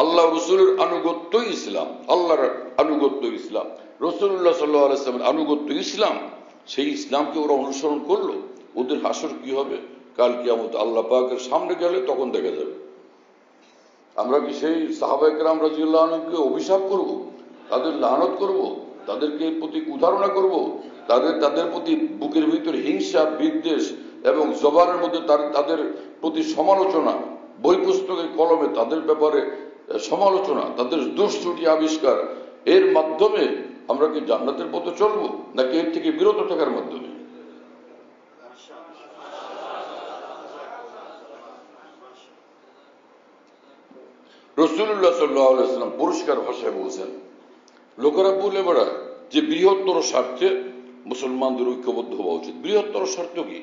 আল্লাহ রাসূলের আনুগত্য ইসলাম, আল্লাহর আনুগত্য ইসলাম, রাসূলুল্লাহ সাল্লাল্লাহু আলাইহি ওয়াসাল্লামের আনুগত্য ইসলাম। সেই ইসলামকে ওরা অনুসরণ করলো। ওদের হাসর কি হবে? কাল কিয়ামত আল্লাহ পাকের সামনে গেলে তখন দেখা যাবে। আমরা কি সেই সাহাবায়ে কেরাম রাদিয়াল্লাহু আনহুকে অভিশাপ করব, তাদের লানত করব, তাদেরকে প্রতি কুধারণা করব, তাদের প্রতি বুকের ভিতরে হিংসা, বিদ্বেষ এবং জবানের মধ্যে তাদের প্রতি সমালোচনা, বই পুস্তকের কলমে তাদের ব্যাপারে সমালোচনা, তাদের দোষ ত্রুটি আবিষ্কার, এর মাধ্যমে আমরা কি জান্নাতের পথে চলবো, নাকি এর থেকে বিরত থাকার মাধ্যমে? রাসূলুল্লাহ সাল্লাল্লাহু আলাইহি ওয়াসাল্লাম পরিষ্কার ভাষায় বলছেন, লোকেরা বলে বেড়ায় যে বৃহত্তর স্বার্থে মুসলমানদের ঐক্যবদ্ধ হওয়া উচিত। বৃহত্তর স্বার্থ কি?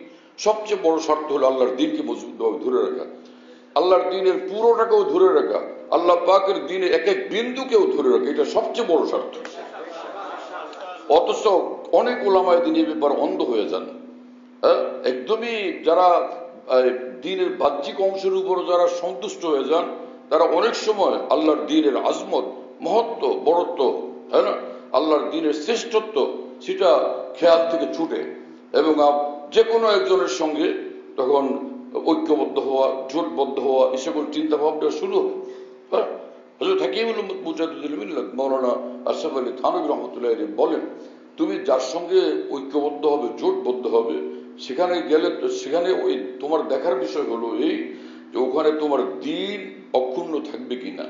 সবচেয়ে বড় স্বার্থ হলো আল্লাহর দ্বীনকে মজবুতভাবে ধরে রাখা, আল্লাহর দ্বীনের পুরোটাকেও ধরে রাখা, আল্লাহ পাকের দ্বীনের এক এক বিন্দুকেও ধরে রাখা, এটা সবচেয়ে বড় স্বার্থ। অথচ অনেক উলামায়ে দ্বীন এই ব্যাপারে অন্ধ হয়ে যান। একদমই যারা দ্বীনের বাহ্যিক অংশের উপর যারা সন্তুষ্ট হয়ে যান, তারা অনেক সময় আল্লাহর দ্বীনের আজমত, মহত্ব, বড়ত্ব, তাই না, আল্লাহর দ্বীনের শ্রেষ্ঠত্ব, সেটা খেয়াল থেকে ছুটে, এবং যে কোনো একজনের সঙ্গে তখন ঐক্যবদ্ধ হওয়া, জোটবদ্ধ হওয়া, এ সকল চিন্তা ভাবনা শুরু হবে। হযরত হাকিমুল মুজাদ্দিদুল মিল্লাত মাওলানা আশরাফ আলী থানভী রাহমাতুল্লাহ আলাইহি বলেন, তুমি যার সঙ্গে ঐক্যবদ্ধ হবে, জোটবদ্ধ হবে, সেখানে গেলে সেখানে ওই তোমার দেখার বিষয় হলো এই যে ওখানে তোমার দ্বীন অক্ষুণ্ণ থাকবে কিনা,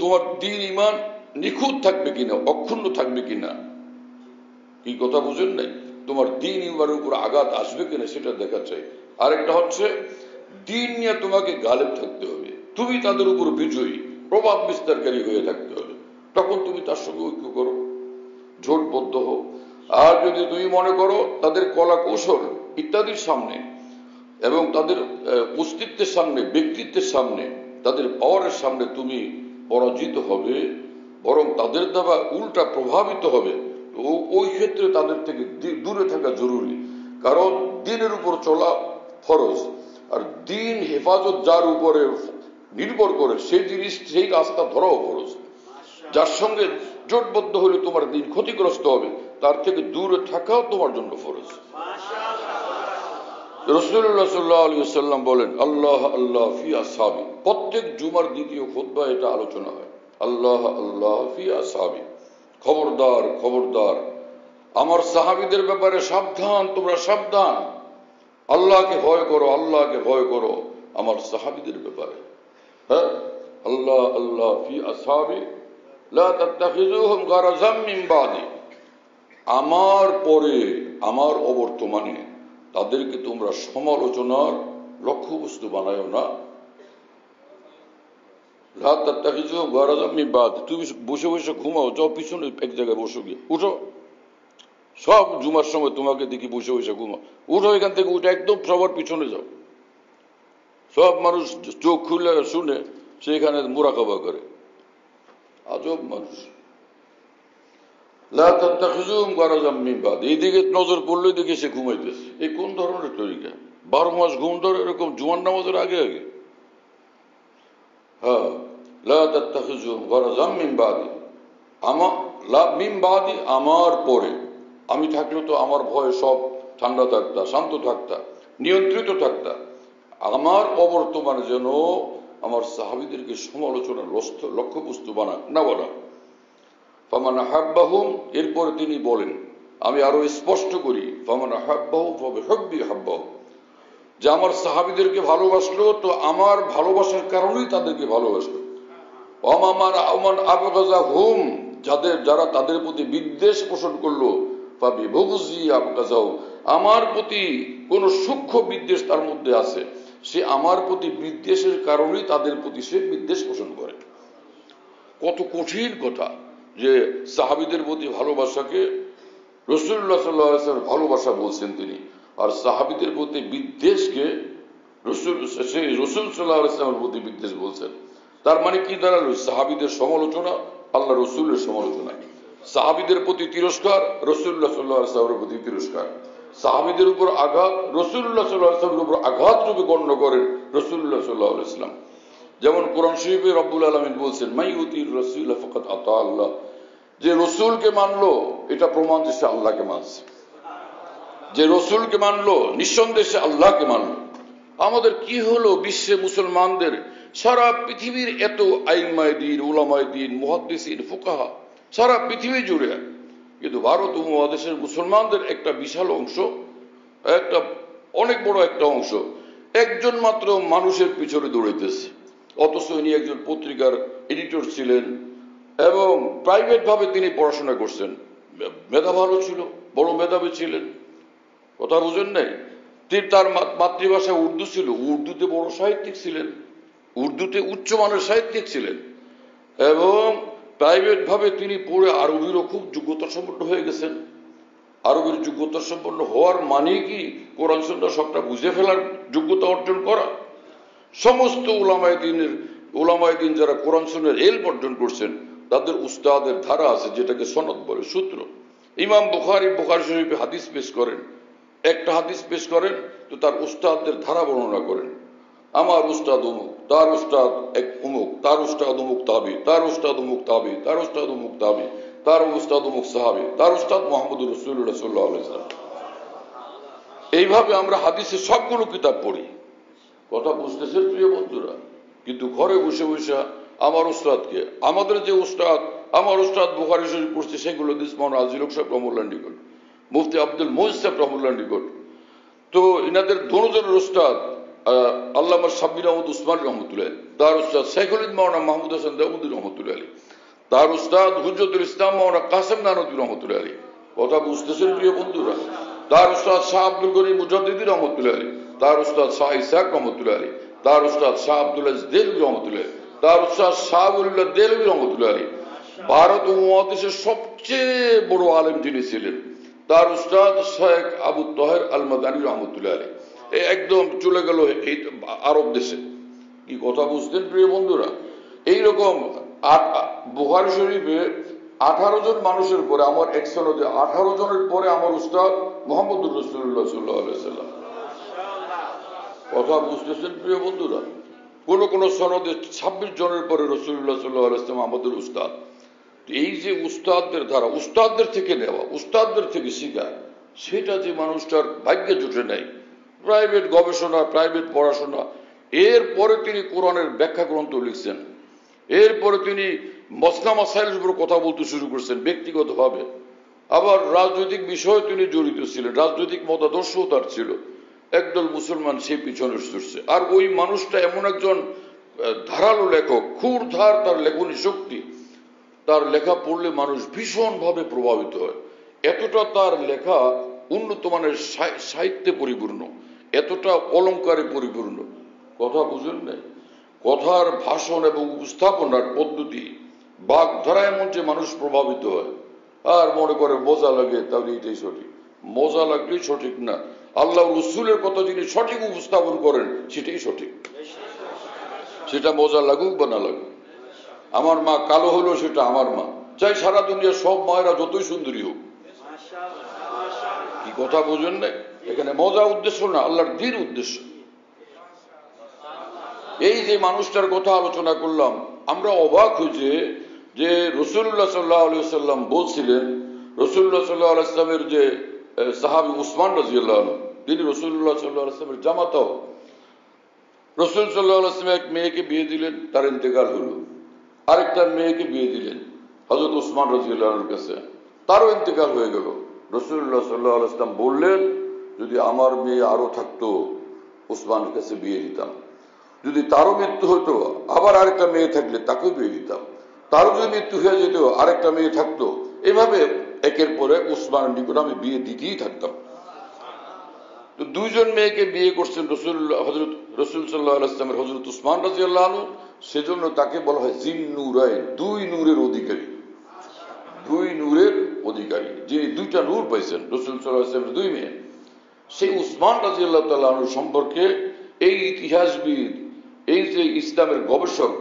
তোমার দ্বীন ঈমান নিখুঁত থাকবে কিনা, অক্ষুণ্ণ থাকবে কিনা। কি কথা বুঝেন নাই? তোমার দ্বীন ঈমানের উপর আঘাত আসবে কিনা সেটা দেখা চাই। আরেকটা হচ্ছে দ্বীন নিয়ে তোমাকে গালেব থাকতে হবে, তুমি তাদের উপর বিজয়ী, প্রভাব বিস্তারকারী হয়ে থাকতে হবে। তখন তুমি তার সঙ্গে ঐক্য করো, জোটবদ্ধ হও। আর যদি তুমি মনে করো তাদের কলা কৌশল ইত্যাদির সামনে এবং তাদের অস্তিত্বের সামনে, ব্যক্তিত্বের সামনে, তাদের পাওয়ারের সামনে তুমি পরাজিত হবে, বরং তাদের দ্বারা উল্টা প্রভাবিত হবে, ওই ক্ষেত্রে তাদের থেকে দূরে থাকা জরুরি। কারণ দ্বীনের উপর চলা ফরজ, আর দ্বীন হেফাজত যার উপরে নির্ভর করে সেই জিনিস, সেই রাস্তা ধরাও ফরজ। যার সঙ্গে জোটবদ্ধ হলে তোমার দ্বীন ক্ষতিগ্রস্ত হবে, তার থেকে দূরে থাকাও তোমার জন্য ফরজ। রাসূলুল্লাহ সাল্লাল্লাহু আলাইহি ওয়াসাল্লাম বলেন, আল্লাহ আল্লাহ ফি আসহাবি, প্রত্যেক জুমার দ্বিতীয় খুতবা এটা আলোচনা হয়, আল্লাহ আল্লাহ ফি আসহাবি, খবরদার খবরদার আমার সাহাবীদের ব্যাপারে সাবধান, তোমরা সাবধান, আল্লাহকে ভয় করো, আল্লাহকে ভয় করো, আমার সাহাবীদের ব্যাপারে। হ্যাঁ, আল্লাহ আল্লাহ ফি আসহাবি লা তাত্তাখিযুহুম গারাযাম মিন বাদি, আমার পরে আমার অবর্তমানে তাদেরকে তোমরা সমালোচনার লক্ষ্যবস্তু বানায়ো না। লা তাত্তাখিযুহুম গারাযাম মিন বাদি, তুমি বসে বসে ঘুমাও, যাও পিছনে এক জায়গায় বসো, গিয়ে উঠো। সব জুমার সময় তোমাকে দেখি বসে বসে ঘুমাও, উঠো এখান থেকে, উঠে একদম সবার পিছনে যাও। সব মানুষ চোখ খুলে শুনে সেখানে মুরাকাবা করে। আজব মানুষ। লা তাত্তাখিযুহুম গারাযাম মিন বাদি, এইদিকে নজর পড়লে দেখে সে ঘুমাইতেছে। এই কোন ধরনের তরিকা? 12 মাস ঘুম ধরে এরকম জুমার নামাজের আগে আগে। হ্যাঁ, লা তাত্তাখিযুহুম গারাযাম মিন বাদি, মিন বাদি, আমার পরে। আমি থাকলে তো আমার ভয়ে সব ঠান্ডা থাকতা, শান্ত থাকতা, নিয়ন্ত্রিত থাকতা। আমার অবর্তমানে যেন আমার সাহাবীদেরকে সমালোচনার লক্ষ্যবস্তু না বানা। ফামান আহাব্বাহুম, এরপরে তিনি বলেন, আমি আরো স্পষ্ট করি, ফামান আহাব্বাহুম ফাবিহুব্বি হাব্বাহুম, যে আমার সাহাবীদেরকে ভালোবাসলো তো আমার ভালোবাসার কারণেই তাদেরকে ভালোবাসলো। ওমান আবগাযাহুম, যারা তাদের প্রতি বিদ্বেষ পোষণ করলো, ফাবিবুগযি আবগাযাহুম, আমার প্রতি কোন সূক্ষ্ম বিদ্বেষ তার মধ্যে আছে, সে আমার প্রতি বিদ্বেষের কারণেই তাদের প্রতি সে বিদ্বেষ পোষণ করে। কত কঠিন কথা যে সাহাবীদের প্রতি ভালোবাসাকে রাসূলুল্লাহ সাল্লাল্লাহু আলাইহি ওয়াসাল্লাম ভালোবাসা বলছেন তিনি, আর সাহাবীদের প্রতি বিদ্বেষকে রাসূল সাল্লাল্লাহু আলাইহি ওয়াসাল্লামের প্রতি বিদ্বেষ বলছেন। তার মানে কি দাঁড়ালো? সাহাবীদের সমালোচনা আল্লাহ রাসূলের সমালোচনা, সাহাবীদের প্রতি তিরস্কার রাসূলুল্লাহ সাল্লাল্লাহু আলাইহি ওয়াসাল্লামের প্রতি তিরস্কার, সাহাবীদের উপর আঘাত রাসূলুল্লাহ সাল্লাল্লাহু আলাইহি ওয়াসাল্লামের উপর আঘাত রূপে গণ্য করেন রাসূলুল্লাহ সাল্লাল্লাহু আলাইহি ওয়াসাল্লাম। যেমন কোরআন শরীফে রব্বুল আলামিন বলছেন, মাই ইউতির রাসূল ফাকাদ আতা আল্লাহ, যে রসুলকে মানলো এটা প্রমাণ যে সে আল্লাহকে মানছে। যে রসুলকে মানলো নিঃসন্দেহে সে আল্লাহকে মানলো। আমাদের কি হলো বিশ্বে মুসলমানদের, সারা পৃথিবীর এত আইমায়ে দ্বীন, উলামায়ে দ্বীন, মুহাদ্দিসিন, ফুকাহা সারা পৃথিবী জুড়ে, কিন্তু ভারত উপমহাদেশের মুসলমানদের একটা বিশাল অংশ, একটা অনেক বড় একটা অংশ একজন মাত্র মানুষের পিছনে দৌড়াইতেছে। অথচ ইনি একজন পত্রিকার এডিটর ছিলেন এবং প্রাইভেট ভাবে তিনি পড়াশোনা করছেন, মেধা ভালো ছিল, বড় মেধাবী ছিলেন, কথা বুঝেন নাই? তিনি তার মাতৃভাষা উর্দু ছিল, উর্দুতে বড় সাহিত্যিক ছিলেন, উর্দুতে উচ্চমানের সাহিত্যিক ছিলেন এবং প্রাইভেট ভাবে তিনি পড়ে আরবিরও খুব যোগ্যতা সম্পন্ন হয়ে গেছেন। আরবের যোগ্যতা সম্পন্ন হওয়ার মানে কি কোরআন সুন্নাহ সবটা বুঝে ফেলার যোগ্যতা অর্জন করা? সমস্ত উলামায়ে দ্বীন যারা কোরআন সুন্নাহর ইলম অর্জন করছেন তাদের উস্তাদের ধারা আছে, যেটাকে সনদ বলে, সূত্র। ইমাম বুখারী শরীফে হাদিস পেশ করেন, একটা হাদিস পেশ করেন তো তার উস্তাদদের ধারা বর্ণনা করেন। আমার উস্তাদ অমুক, তার উস্তাদ এক অমুক, তার উস্তাদ অমুক তাবি, তার উস্তাদ অমুক তাবি, তার উস্তাদ অমুক তাবি, তার উস্তাদ অমুক সাহাবী, তার উস্তাদ মুহাম্মদুর রাসূলুল্লাহ সাল্লাল্লাহু আলাইহি ওয়াসাল্লাম। এইভাবে আমরা হাদিসের সবগুলো কিতাব পড়ি, কথা বুঝতেছেন প্রিয় বন্ধুরা? কিন্তু ঘরে বসে বসে আমার উস্তাদকে, আমাদের যে উস্তাদ, আমার উস্তাদ বুখারী শরীফ পড়ছে সেগুলো দিস মাওলানা আজিল হক সাহেব রহমাতুল্লাহ নিকট, মুফতি আব্দুল মুহিত সাহেব রহমাতুল্লাহ নিকট, তো ইনাদের দোনোজনের উস্তাদ আল্লামা সাব্বির আহমদ উসমান রহমতুল্লাহ, তার উস্তাদ শাইখুল হিন্দ মাওলানা মাহমুদ হাসান দেওবন্দি রহমতুল্লাহ আলী, তার উস্তাদ হুজ্জতুল ইসলাম মাওলানা কাসেম নানভী রহমতুল্লাহ আলী, কথা বুঝতেছেন প্রিয় বন্ধুরা? তার উস্তাদ শাহ আব্দুল গনি মুজাদ্দিদি রহমতুল্লাহ আলী, তার উস্তাদ শাহ ইসহাক রহমতুল্লাহ আলী, তার উস্তাদ শাহ আব্দুল আজিজ দেলভী রহমতুল্লাহ আলী, তার উস্তাদ শাহ ওলিউল্লাহ দেলভী রহমতুল্লাহ আলী। ভারত উপমহাদেশের সবচেয়ে বড় আলেম যিনি ছিলেন তার উস্তাদ শেখ আবু তাহের আল মাদানী রহমতুল্লাহ আলী, একদম চলে গেল এই আরব দেশে। কি কথা বুঝতেন প্রিয় বন্ধুরা? এইরকম বুখারী শরীফে 18 জন মানুষের পরে আমার এক সনদে 18 জনের পরে আমার উস্তাদ মুহাম্মদুর রাসূলুল্লাহ সাল্লাল্লাহু আলাইহি ওয়াসাল্লাম, কথা বুঝতেছেন প্রিয় বন্ধুরা? কোন কোন সনদে 26 জনের পরে রাসূলুল্লাহ সাল্লাল্লাহু আলাইহি ওয়াসাল্লাম আমাদের উস্তাদ। এই যে উস্তাদদের ধারা, উস্তাদদের থেকে নেওয়া, উস্তাদদের থেকে শিখা, সেটা যে মানুষটার ভাগ্যে জুটে নাই, প্রাইভেট গবেষণা, প্রাইভেট পড়াশোনা, এরপরে তিনি কোরআনের ব্যাখ্যা গ্রন্থ লিখছেন, এরপরে তিনি মসনা মাসাইলের উপর কথা বলতে শুরু করছেন ব্যক্তিগতভাবে, আবার রাজনৈতিক বিষয়ে তিনি জড়িত ছিলেন, রাজনৈতিক মতাদর্শও তার ছিল, একদল মুসলমান সেই পিছনে ছুটছে। আর ওই মানুষটা এমন একজন ধারালো লেখক, ক্ষুরধার তার লেখনী শক্তি, তার লেখা পড়লে মানুষ ভীষণভাবে প্রভাবিত হয়। এতটা তার লেখা উন্নত মানের সাহিত্যে পরিপূর্ণ, এতটা অলঙ্কারে পরিপূর্ণ, কথা বুঝেন নাই, কথার ভাষণ এবং উপস্থাপনার পদ্ধতি, বাগধারা এমন যে মানুষ প্রভাবিত হয়। আর মনে করে মজা লাগে, তাহলে এটাই সঠিক। মজা লাগলেই সঠিক না, আল্লাহ রসুলের কথা যিনি সঠিক উপস্থাপন করেন সেটাই সঠিক, সেটা মজা লাগুক বা না লাগুক। আমার মা কালো হলো, সেটা আমার মা, চাই সারা দুনিয়ার সব মায়েরা যতই সুন্দরী হোক। কি কথা বোঝেন নাই? এখানে মজা উদ্দেশ্য না, আল্লাহর দ্বীন উদ্দেশ্য। এই যে মানুষটার কথা আলোচনা করলাম, আমরা অবাক হয়েছে যে রাসূলুল্লাহ সাল্লাল্লাহু আলাইহি সাল্লাম বলছিলেন, রাসূলুল্লাহ সাল্লাল্লাহু আলাইহি সাল্লামের যে সাহাবী উসমান রাদিয়াল্লাহু আনহু, তিনি রাসূলুল্লাহ সাল্লাল্লাহু আলাইহি সাল্লামের জামাতাও। রাসূল সাল্লাল্লাহু আলাইহি সাল্লাম এক মেয়েকে বিয়ে দিলেন, তার ইন্তেকাল হলো। আরেকটা মেয়েকে বিয়ে দিলেন হযরত উসমান রাদিয়াল্লাহু আনহুর কাছে, তারও ইন্তেকাল হয়ে গেল। রাসূলুল্লাহ সাল্লাল্লাহু আলাইহি সাল্লাম বললেন, যদি আমার মেয়ে আরো থাকতো উসমানের কাছে বিয়ে দিতাম, যদি তারও মৃত্যু হতো আবার আরেকটা মেয়ে থাকলে তাকেও বিয়ে দিতাম, তারও যদি মৃত্যু হয়ে যেত আরেকটা মেয়ে থাকতো, এভাবে একের পরে উসমানের নিকট আমি বিয়ে দিতেই থাকতাম। তো দুইজন মেয়েকে বিয়ে করছেন রাসূল সাল্লাল্লাহু আলাইহি ওয়াসাল্লামের হযরত উসমান রাদিয়াল্লাহু আনহু, সেজন্য তাকে বলা হয় জিন্নুরাইন, দুই নূরের অধিকারী। দুই নূরের অধিকারী, যিনি দুইটা নূর পাইছেন, রাসূল সাল্লাল্লাহু আলাইহি ওয়াসাল্লামের দুই মেয়ে। সেই উসমান রাদিয়াল্লাহু তাআলা আনহু সম্পর্কে এই ইতিহাসবিদ, এই যে ইসলামের গবেষক,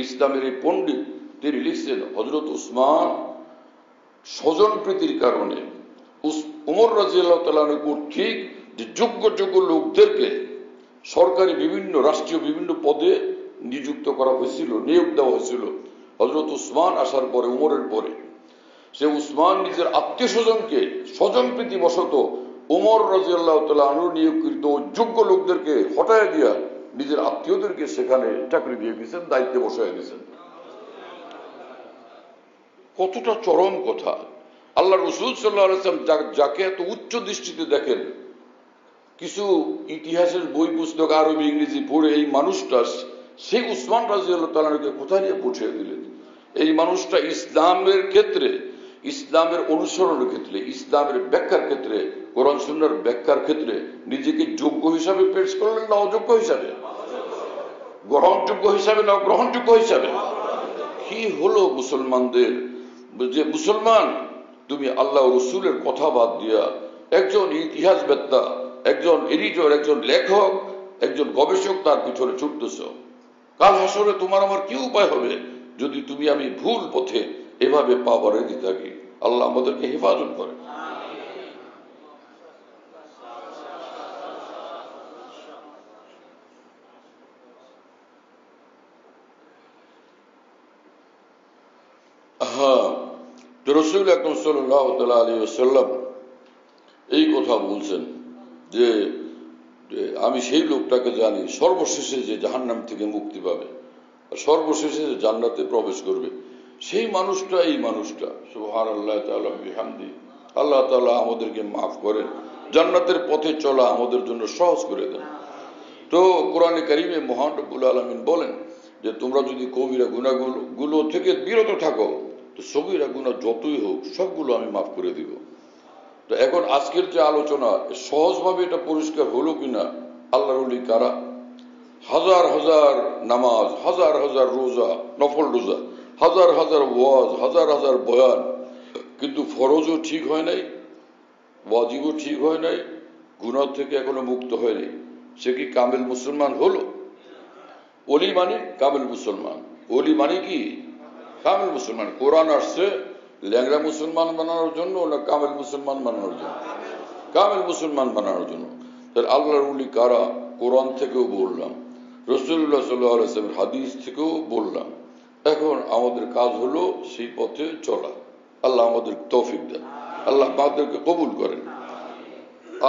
ইসলামের এই পণ্ডিত, তিনি লিখছেন, হযরত উসমান স্বজন প্রীতির কারণে ওমর রাদিয়াল্লাহু তাআলা আনহু কর্তৃক যে যোগ্য যোগ্য লোকদেরকে সরকারি বিভিন্ন রাষ্ট্রীয় বিভিন্ন পদে নিযুক্ত করা হয়েছিল, নিয়োগ দেওয়া হয়েছিল, হযরত উসমান আসার পরে, ওমরের পরে, সে উসমান নিজের আত্মীয় স্বজনকে স্বজন প্রীতি বশত ওমর রাদিয়াল্লাহু তাআলা আনহু নিয়োগকৃত যোগ্য লোকদেরকে হটায় দিয়া নিজের আত্মীয়দেরকে সেখানে চাকরি দিয়ে দিয়েছেন, দায়িত্বে বসায় দিয়েছেন। কতটা চরম কথা! আল্লাহ রাসূল সাল্লাল্লাহু আলাইহি ওয়াসাল্লাম যাকে এত উচ্চ দৃষ্টিতে দেখেন, কিছু ইতিহাসের বই পুস্তক আরবি ইংরেজি পড়ে এই মানুষটা, সেই উসমান রাদিয়াল্লাহু তাআলা আনহুকে কোথায় নিয়ে পৌঁছে দিলেন। এই মানুষটা ইসলামের ক্ষেত্রে, ইসলামের অনুসরণের ক্ষেত্রে, ইসলামের ব্যাখ্যার ক্ষেত্রে, কোরআন সুন্নাহর ব্যাখ্যার ক্ষেত্রে নিজেকে যোগ্য হিসাবে পেশ করলেন না অযোগ্য হিসাবে? গ্রহণযোগ্য হিসাবে না গ্রহণযোগ্য হিসাবে? কি হলো মুসলমানদের যে মুসলমান তুমি আল্লাহ রসুলের কথা বাদ দিয়া একজন ইতিহাসবেত্তা, একজন এডিটর, একজন লেখক, একজন গবেষক তার পিছনে ছুটতেছ। কাল হাসরে তোমার আমার কি উপায় হবে যদি তুমি আমি ভুল পথে এভাবে পা বাড়িয়ে দিতে থাকি? আল্লাহ আমাদেরকে হেফাজত করে। রাসূল আকরাম সাল্লাল্লাহু আলাইহি ওয়াসাল্লাম এই কথা বলছেন যে আমি সেই লোকটাকে জানি সর্বশেষে যে জাহান্নাম থেকে মুক্তি পাবে, সর্বশেষে যে জান্নাতে প্রবেশ করবে, সেই মানুষটা, এই মানুষটা। সুবহানাল্লাহ তাআলা বিহামদি, আল্লাহ তাআলা আমাদেরকে মাফ করেন, জান্নাতের পথে চলা আমাদের জন্য সহজ করে দেন। তো কোরআনে কারীমে মহান রব্বুল আলামিন বলেন যে তোমরা যদি কবিরা গুনাহগুলো থেকে বিরত থাকো, তো সগীরা গুনাহ যতই হোক সবগুলো আমি মাফ করে দিব। তো এখন আজকের যে আলোচনা, সহজভাবে এটা পরিষ্কার হলো কিনা আল্লাহর ওলি কারা? হাজার হাজার নামাজ, হাজার হাজার রোজা, নফল রোজা, হাজার হাজার ওয়াজ, হাজার হাজার বয়ান, কিন্তু ফরজও ঠিক হয় নাই, ওয়াজিবও ঠিক হয় নাই, গুনাহ থেকে এখনো মুক্ত হয়নি। সে কি কামেল মুসলমান হলো? ওলি মানে কামেল মুসলমান। ওলি মানে কি? কামেল মুসলমান। কোরআন আসছে ল্যাংড়া মুসলমান বানানোর জন্য না কামেল মুসলমান বানানোর জন্য? কামেল মুসলমান বানানোর জন্য। তাহলে আল্লাহর ওলি কারা? কোরআন থেকেও বললাম, রাসূলুল্লাহ সাল্লাল্লাহু আলাইহি ওয়াসাল্লামের হাদিস থেকেও বললাম। এখন আমাদের কাজ হলো সেই পথে চলা। আল্লাহ আমাদের তৌফিক দেন, আল্লাহ আমাদেরকে কবুল করেন।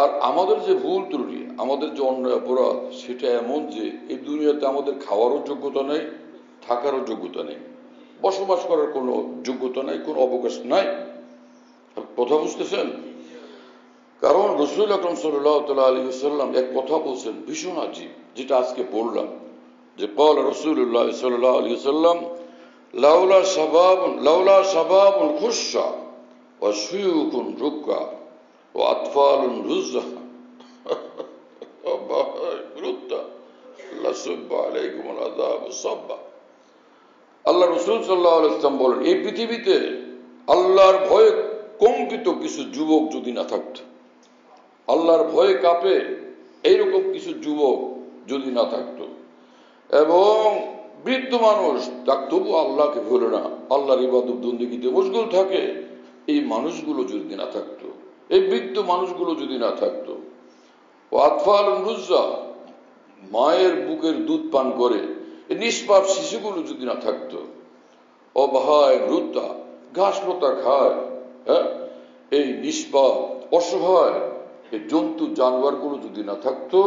আর আমাদের যে ভুল ত্রুটি, আমাদের যে অন্যায় অপরাধ, সেটা এমন যে এই দুনিয়াতে আমাদের খাওয়ারও যোগ্যতা নেই, থাকারও যোগ্যতা নেই, বসবাস করার কোনো যোগ্যতা নাই, কোনো অবকাশ নাই। কথা বুঝতেছেন? কারণ রাসূল আকরাম সাল্লাল্লাহু তাআলা আলাইহি ওয়াসাল্লাম এক কথা বলছেন ভীষণ আজীব, যেটা আজকে পড়লাম, যে قال রাসূলুল্লাহ সাল্লাল্লাহু আলাইহি ওয়াসাল্লাম লাউলা শাবাবুন খুশশা ওয়া শুয়ুকুন রুক্কা ওয়া আতফালুন রুজ্জা লাসুব্বা আলাইকুমুল আযাব সাব্বা। আল্লাহ রাসূল সাল্লাল্লাহু আলাইহি ওয়াসাল্লাম বলেন, এই পৃথিবীতে আল্লাহর ভয়ে কম্পিত কিছু যুবক যদি না থাকতো, আল্লাহর ভয়ে কাঁপে এইরকম কিছু যুবক যদি না থাকতো, এবং বৃদ্ধ মানুষ তবু আল্লাহকে ভুলে না, আল্লাহর ইবাদত বন্দেগীতে মশগুল থাকে, এই মানুষগুলো যদি না থাকতো, এই বৃদ্ধ মানুষগুলো যদি না থাকতো, ও আতফালুন রুজ্জা, মায়ের বুকের দুধ পান করে এই নিষ্পাপ শিশুগুলো যদি না থাকতো, অবাহায় রুদ্দা ঘাস লতা খায়, হ্যাঁ, এই নিষ্পাপ অসহায় এই জন্তু জানোয়ারগুলো যদি না থাকতো,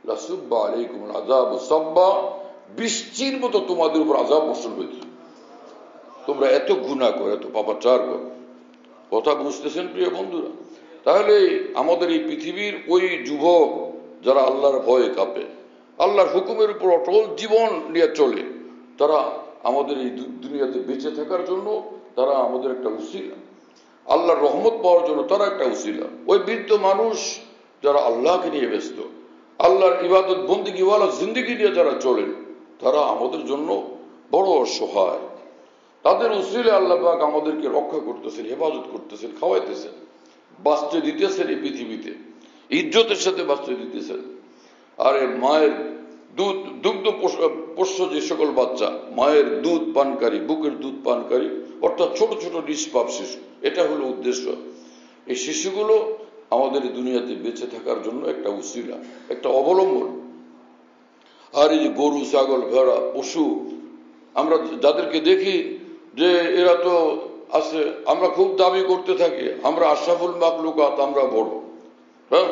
লাসুব্বা আলাইকুমুল আযাব সাব্বা, বৃষ্টির মতো তোমাদের উপর আযাব বর্ষণ হইত। তোমরা এত গুনাহ করো, এত পাপাচার করো। কথা বুঝতেছেন প্রিয় বন্ধুরা? তাহলে আমাদের এই পৃথিবীর ওই যুবক যারা আল্লাহর ভয়ে কাঁপে, আল্লাহর হুকুমের উপর অটল জীবন নিয়ে চলে, তারা আমাদের এই দুনিয়াতে বেঁচে থাকার জন্য তারা আমাদের একটা উসিলা, আল্লাহর রহমত পাওয়ার জন্য তারা একটা উসিলা। ওই বৃদ্ধ মানুষ যারা আল্লাহকে নিয়ে ব্যস্ত, আল্লাহর ইবাদত বন্দেগীওয়ালা জিন্দেগি নিয়ে যারা চলেন, তারা আমাদের জন্য বড় সহায়। তাদের উসিলে আল্লাহ পাক আমাদেরকে রক্ষা করতেছেন, হেফাজত করতেছেন, খাওয়াইতেছেন, বাঁচতে দিতেছেন, এই পৃথিবীতে ইজ্জতের সাথে বাঁচতে দিতেছেন। আর মায়ের দুধ দুগ্ধ পোষ্য যে সকল বাচ্চা, মায়ের দুধ পানকারী, বুকের দুধ পানকারী, অর্থাৎ ছোট ছোট নিষ্পাপ শিশু, এটা হলো উদ্দেশ্য। এই শিশুগুলো আমাদের দুনিয়াতে বেঁচে থাকার জন্য একটা উসিলা, একটা অবলম্বন। আর এই যে গরু, ছাগল, ভেড়া, পশু, আমরা যাদেরকে দেখি যে এরা তো আছে, আমরা খুব দাবি করতে থাকি আমরা আশরাফুল মাখলুকাত, আমরা বড়, হ্যাঁ,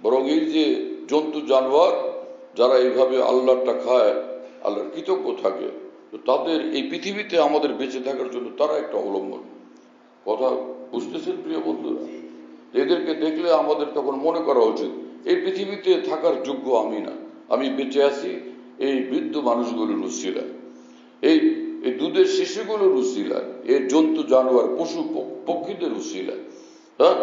বরং এই যে জন্তু জানোয়ার যারা এইভাবে আল্লাহটা খায়, আল্লাহর কৃতজ্ঞ থাকে, তো তাদের এই পৃথিবীতে আমাদের বেঁচে থাকার জন্য তারা একটা অবলম্বন। কথা বুঝতেছেন প্রিয় বন্ধুরা? এদেরকে দেখলে আমাদের তখন মনে করা উচিত এই পৃথিবীতে থাকার যোগ্য আমি না, আমি বেঁচে আছি এই বৃদ্ধ মানুষগুলোর উসিলায়, এই দুধের শিশুগুলোর উসিলায়, এই জন্তু জানোয়ার পশু পক্ষীদের উসিলায়, হ্যাঁ,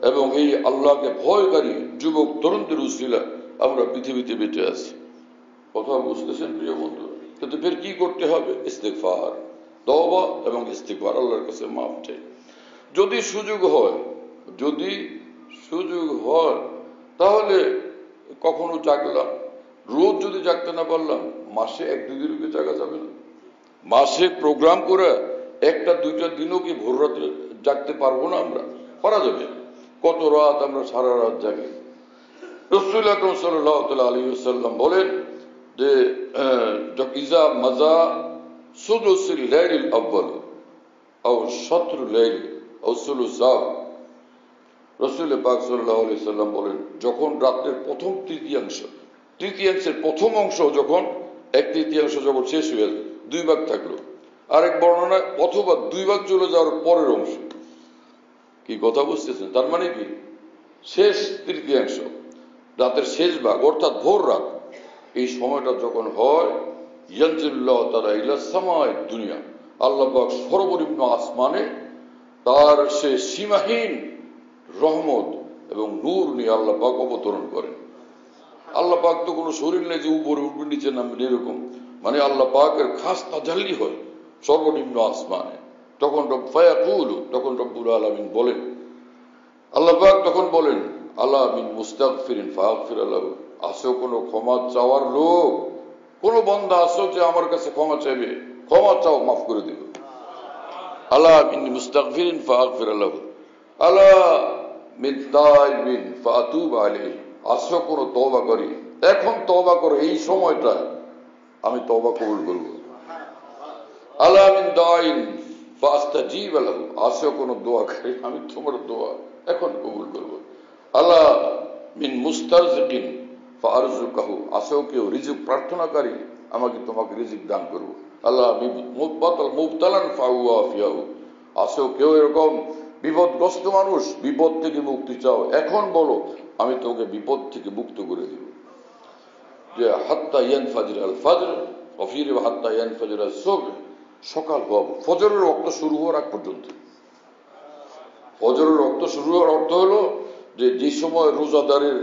এবং এই আল্লাহকে ভয়কারী যুবক তরুণদের উসিলায় আমরা পৃথিবীতে বেঁচে আছি। কথা বুঝতেছেন প্রিয় বন্ধুরা? কিন্তু ফের কি করতে হবে? ইস্তেগফার, তওবা এবং ইস্তেগফার, আল্লাহর কাছে মাফ চাই। যদি সুযোগ হয় তাহলে কখনো জাগলাম, রোজ যদি জাগতে না পারলাম, মাসে 1-2 দিন কি জাগা যাবে না? মাসে প্রোগ্রাম করে 1-2 দিনও কি ভোর রাতে জাগতে পারবো না? আমরা পারা যাবে। কত রাত আমরা সারা রাত জাগি। রাসূল আকরাম সাল্লাল্লাহু আলাইহি ওয়াসাল্লাম বলেন যে ইজা মাজা সুদুসুল লাইলিল আউয়াল আও শাতরুল লাইল আও সুলুসাহ, রাসূল পাক সাল্লাল্লাহু আলাইহি ওয়াসাল্লাম বলেন, যখন রাতের প্রথম তৃতীয়াংশের প্রথম অংশ, যখন 1/3 যখন শেষ হয়ে যায়, 2 ভাগ থাকলো, আরেক বর্ণনায় অথবা 2 ভাগ চলে যাওয়ার পরের অংশ। কি কথা বুঝতেছেন? তার মানে কি, শেষ তৃতীয়াংশ, রাতের শেষ ভাগ, অর্থাৎ ভোর রাত, এই সময়টা যখন হয়, ইয়ানজিলুল্লাহ তাআলা ইলা সামায়ে দুনিয়া, আল্লাহ পাক সর্বনিম্ন আসমানে তার সে সীমাহীন রহমত এবং নূর নিয়ে আল্লাহ পাক অবতরণ করেন। আল্লাহ পাক তো কোনো শরীর নেই যে উপরে উঠবে নিচে নামবে, এরকম, মানে আল্লাহ পাকের খাস তাজাল্লি হয় সর্বনিম্ন আসমানে। তখন তখন রব্বুল আলামিন বলেন, আল্লাহ পাক তখন বলেন, আলা মিন মুস্তাগফিরিন ফাগফির লাহু, আসো কোনো ক্ষমা চাওয়ার লোক, কোনো বান্দা আসো যে আমার কাছে ক্ষমা চাইবে, ক্ষমা চাও, মাফ করে দিব। আলা মিন মুস্তাগফিরিন ফাগফির লাহু, আলা মিন তাইবিন ফাতুব আলাইহি, আসো কোনো তওবা করি, এখন তওবা করো, এই সময়টা আমি তওবা কবুল করব। আলা মিন দাইন ফাস্তাজিব লাহু, আসো কোনো দোয়া করি, আমি তোমার দোয়া এখন কবুল করব। আলা মিন মুস্তারজিকিন ফারজুকাহু, আসো কেউ রিজিক প্রার্থনাকারী, তোমাকে রিজিক দান করব। আল্লাহ মুবতালান ফাওয়াফিয়াহু, আসো কেউ এরকম বিপদগ্রস্ত মানুষ, বিপদ থেকে মুক্তি চাও, এখন বলো আমি তোমাকে বিপদ থেকে মুক্ত করে দিব। যে হাত্তা ইয়ানফাজির আল ফাজর অফির হাত্তা ইয়ানফাজির আল সুবহ, সকাল হওয়া, ফজরের রক্ত শুরু হওয়ার আগ পর্যন্ত। ফজরের রক্ত শুরু হওয়ার অর্থ হলো যে সময় রোজাদারের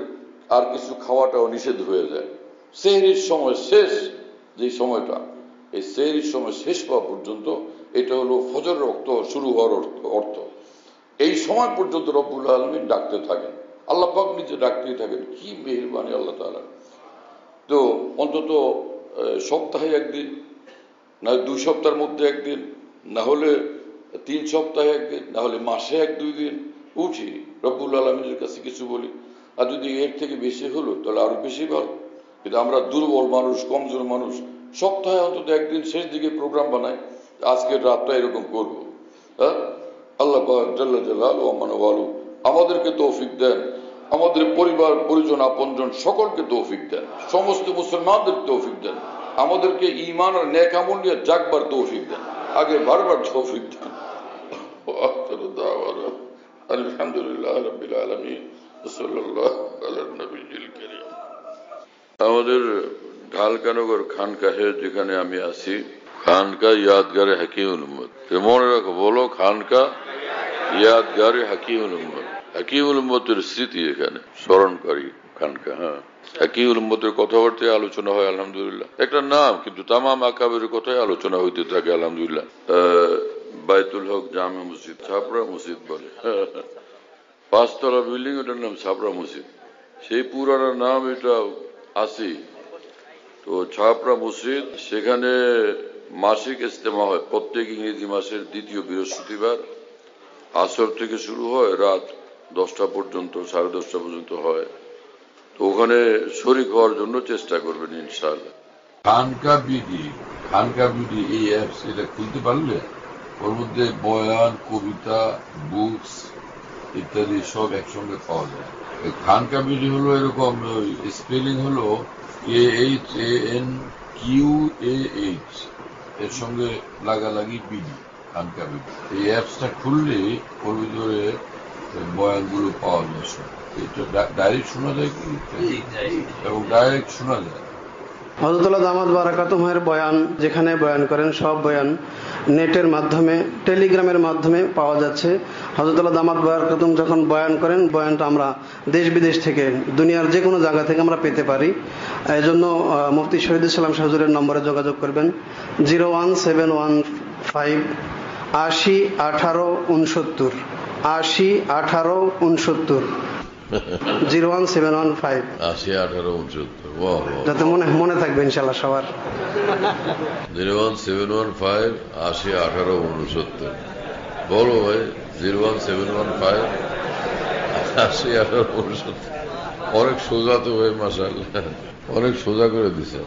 আর কিছু খাওয়াটাও নিষেধ হয়ে যায়। সেহরির সময় শেষ, যে সময়টা, এই সেহরির সময় শেষ হওয়া পর্যন্ত, এটা হলো ফজরের রক্ত শুরু হওয়ার অর্থ। এই সময় পর্যন্ত রব্বুল আলামিন ডাকতে থাকেন, আল্লাহ পাক নিজে ডাকতেই থাকেন। কি মেহেরবানি আল্লাহ তাআলা। তো অন্তত সপ্তাহে একদিন, না 2 সপ্তাহের মধ্যে একদিন, না হলে 3 সপ্তাহে একদিন, না হলে মাসে 1-2 দিন উঠি, রব্বুল আলামিনের কাছে কিছু বলি। আর যদি এর থেকে বেশি হলো তাহলে আরো বেশি ভালো। কিন্তু আমরা দুর্বল মানুষ, কমজোর মানুষ, সপ্তাহে অন্তত একদিন শেষ দিকে প্রোগ্রাম বানাই, আজকের রাতটা এরকম করবো। হ্যাঁ, আল্লাহ জাল্লা জালালুহু ওয়া মানওয়ালু আমাদেরকে তৌফিক দেন, আমাদের পরিবার পরিজন আপনজন সকলকে তৌফিক দেন, সমস্ত মুসলমানদের তৌফিক দেন, আমাদেরকে ঈমান আর নেক আমল নিয়ে জাগবার তৌফিক দেন, আগে বারবার তৌফিক দেন। আলহামদুলিল্লাহ রাব্বিল আলামিন, সাল্লাল্লাহু আলা নবিয়িল কারীম। আমাদের ঢালকানগর খানকাহে যেখানে আমি আছি, খানকা ইয়াদগারে হাকিমুল উম্মত, মনে রাখো, বলো খানকা ইয়াদগারে হাকিমুল উম্মত। হাকিমুল উম্মতের স্মৃতি এখানে স্মরণকারী খানকা। হ্যাঁ, হাকিমুল উম্মতের কথাবার্তায় আলোচনা হয় আলহামদুলিল্লাহ, একটা নাম, কিন্তু তামাম আকাবের কথাই আলোচনা হইতে থাকে আলহামদুলিল্লাহ। বাইতুল হক জামে মসজিদ, ছাপড়া মসজিদ বলে, 5 তলা বিল্ডিং, ওটার নাম ছাপড়া মসজিদ। সেই পুরানো নাম এটা আছে। তো ছাপড়া মসজিদ, সেখানে মাসিক ইজতেমা হয় প্রত্যেক ইংরেজি মাসের 2য় বৃহস্পতিবার। আসর থেকে শুরু হয়, রাত 10টা পর্যন্ত, 10:30 পর্যন্ত হয়। তো ওখানে শরীক হওয়ার জন্য চেষ্টা করবেন ইনশাআল্লাহ। খানকা বিডি এই অ্যাপস, এটা খুলতে পারলে ওর মধ্যে বয়ান, কবিতা, বুকস ইত্যাদি সব একসঙ্গে পাওয়া যায়। খানকা বিডি হলো এরকম, স্পেলিং হলো KHANQAH, এর সঙ্গে লাগালাগি বিডি, খানকা বিডি। এই অ্যাপসটা খুললে ওর ভিতরে বয়ানগুলো পাওয়া যায়। এটা ডাইরেক্ট শোনা যায় কি, এবং ডাইরেক্ট শোনা যায়। হযরতুল্লাহ দামাত বারাকাতুহুমের বয়ান, যেখানে বয়ান করেন, সব বয়ান নেটের মাধ্যমে, টেলিগ্রামের মাধ্যমে পাওয়া যাচ্ছে। হযরতুল্লাহ দামাত বারাকাতুহুম যখন বয়ান করেন, বয়ানটা আমরা দেশ বিদেশ থেকে, দুনিয়ার যে কোনো জায়গা থেকে আমরা পেতে পারি। এই জন্য মুফতি শহীদুল ইসলাম শাহ হুজুরের নম্বরে যোগাযোগ করবেন, 01715 80 18 69, 80 18 69, 01715 80 18 69, যাতে মনে থাকবে ইনশাআল্লাহ সবার। 01715 80 18 69। বলো ভাই, 01715 80 18 69। অনেক সোজা তো ভাই, মাশাআল্লাহ, অনেক সোজা করে দিছে।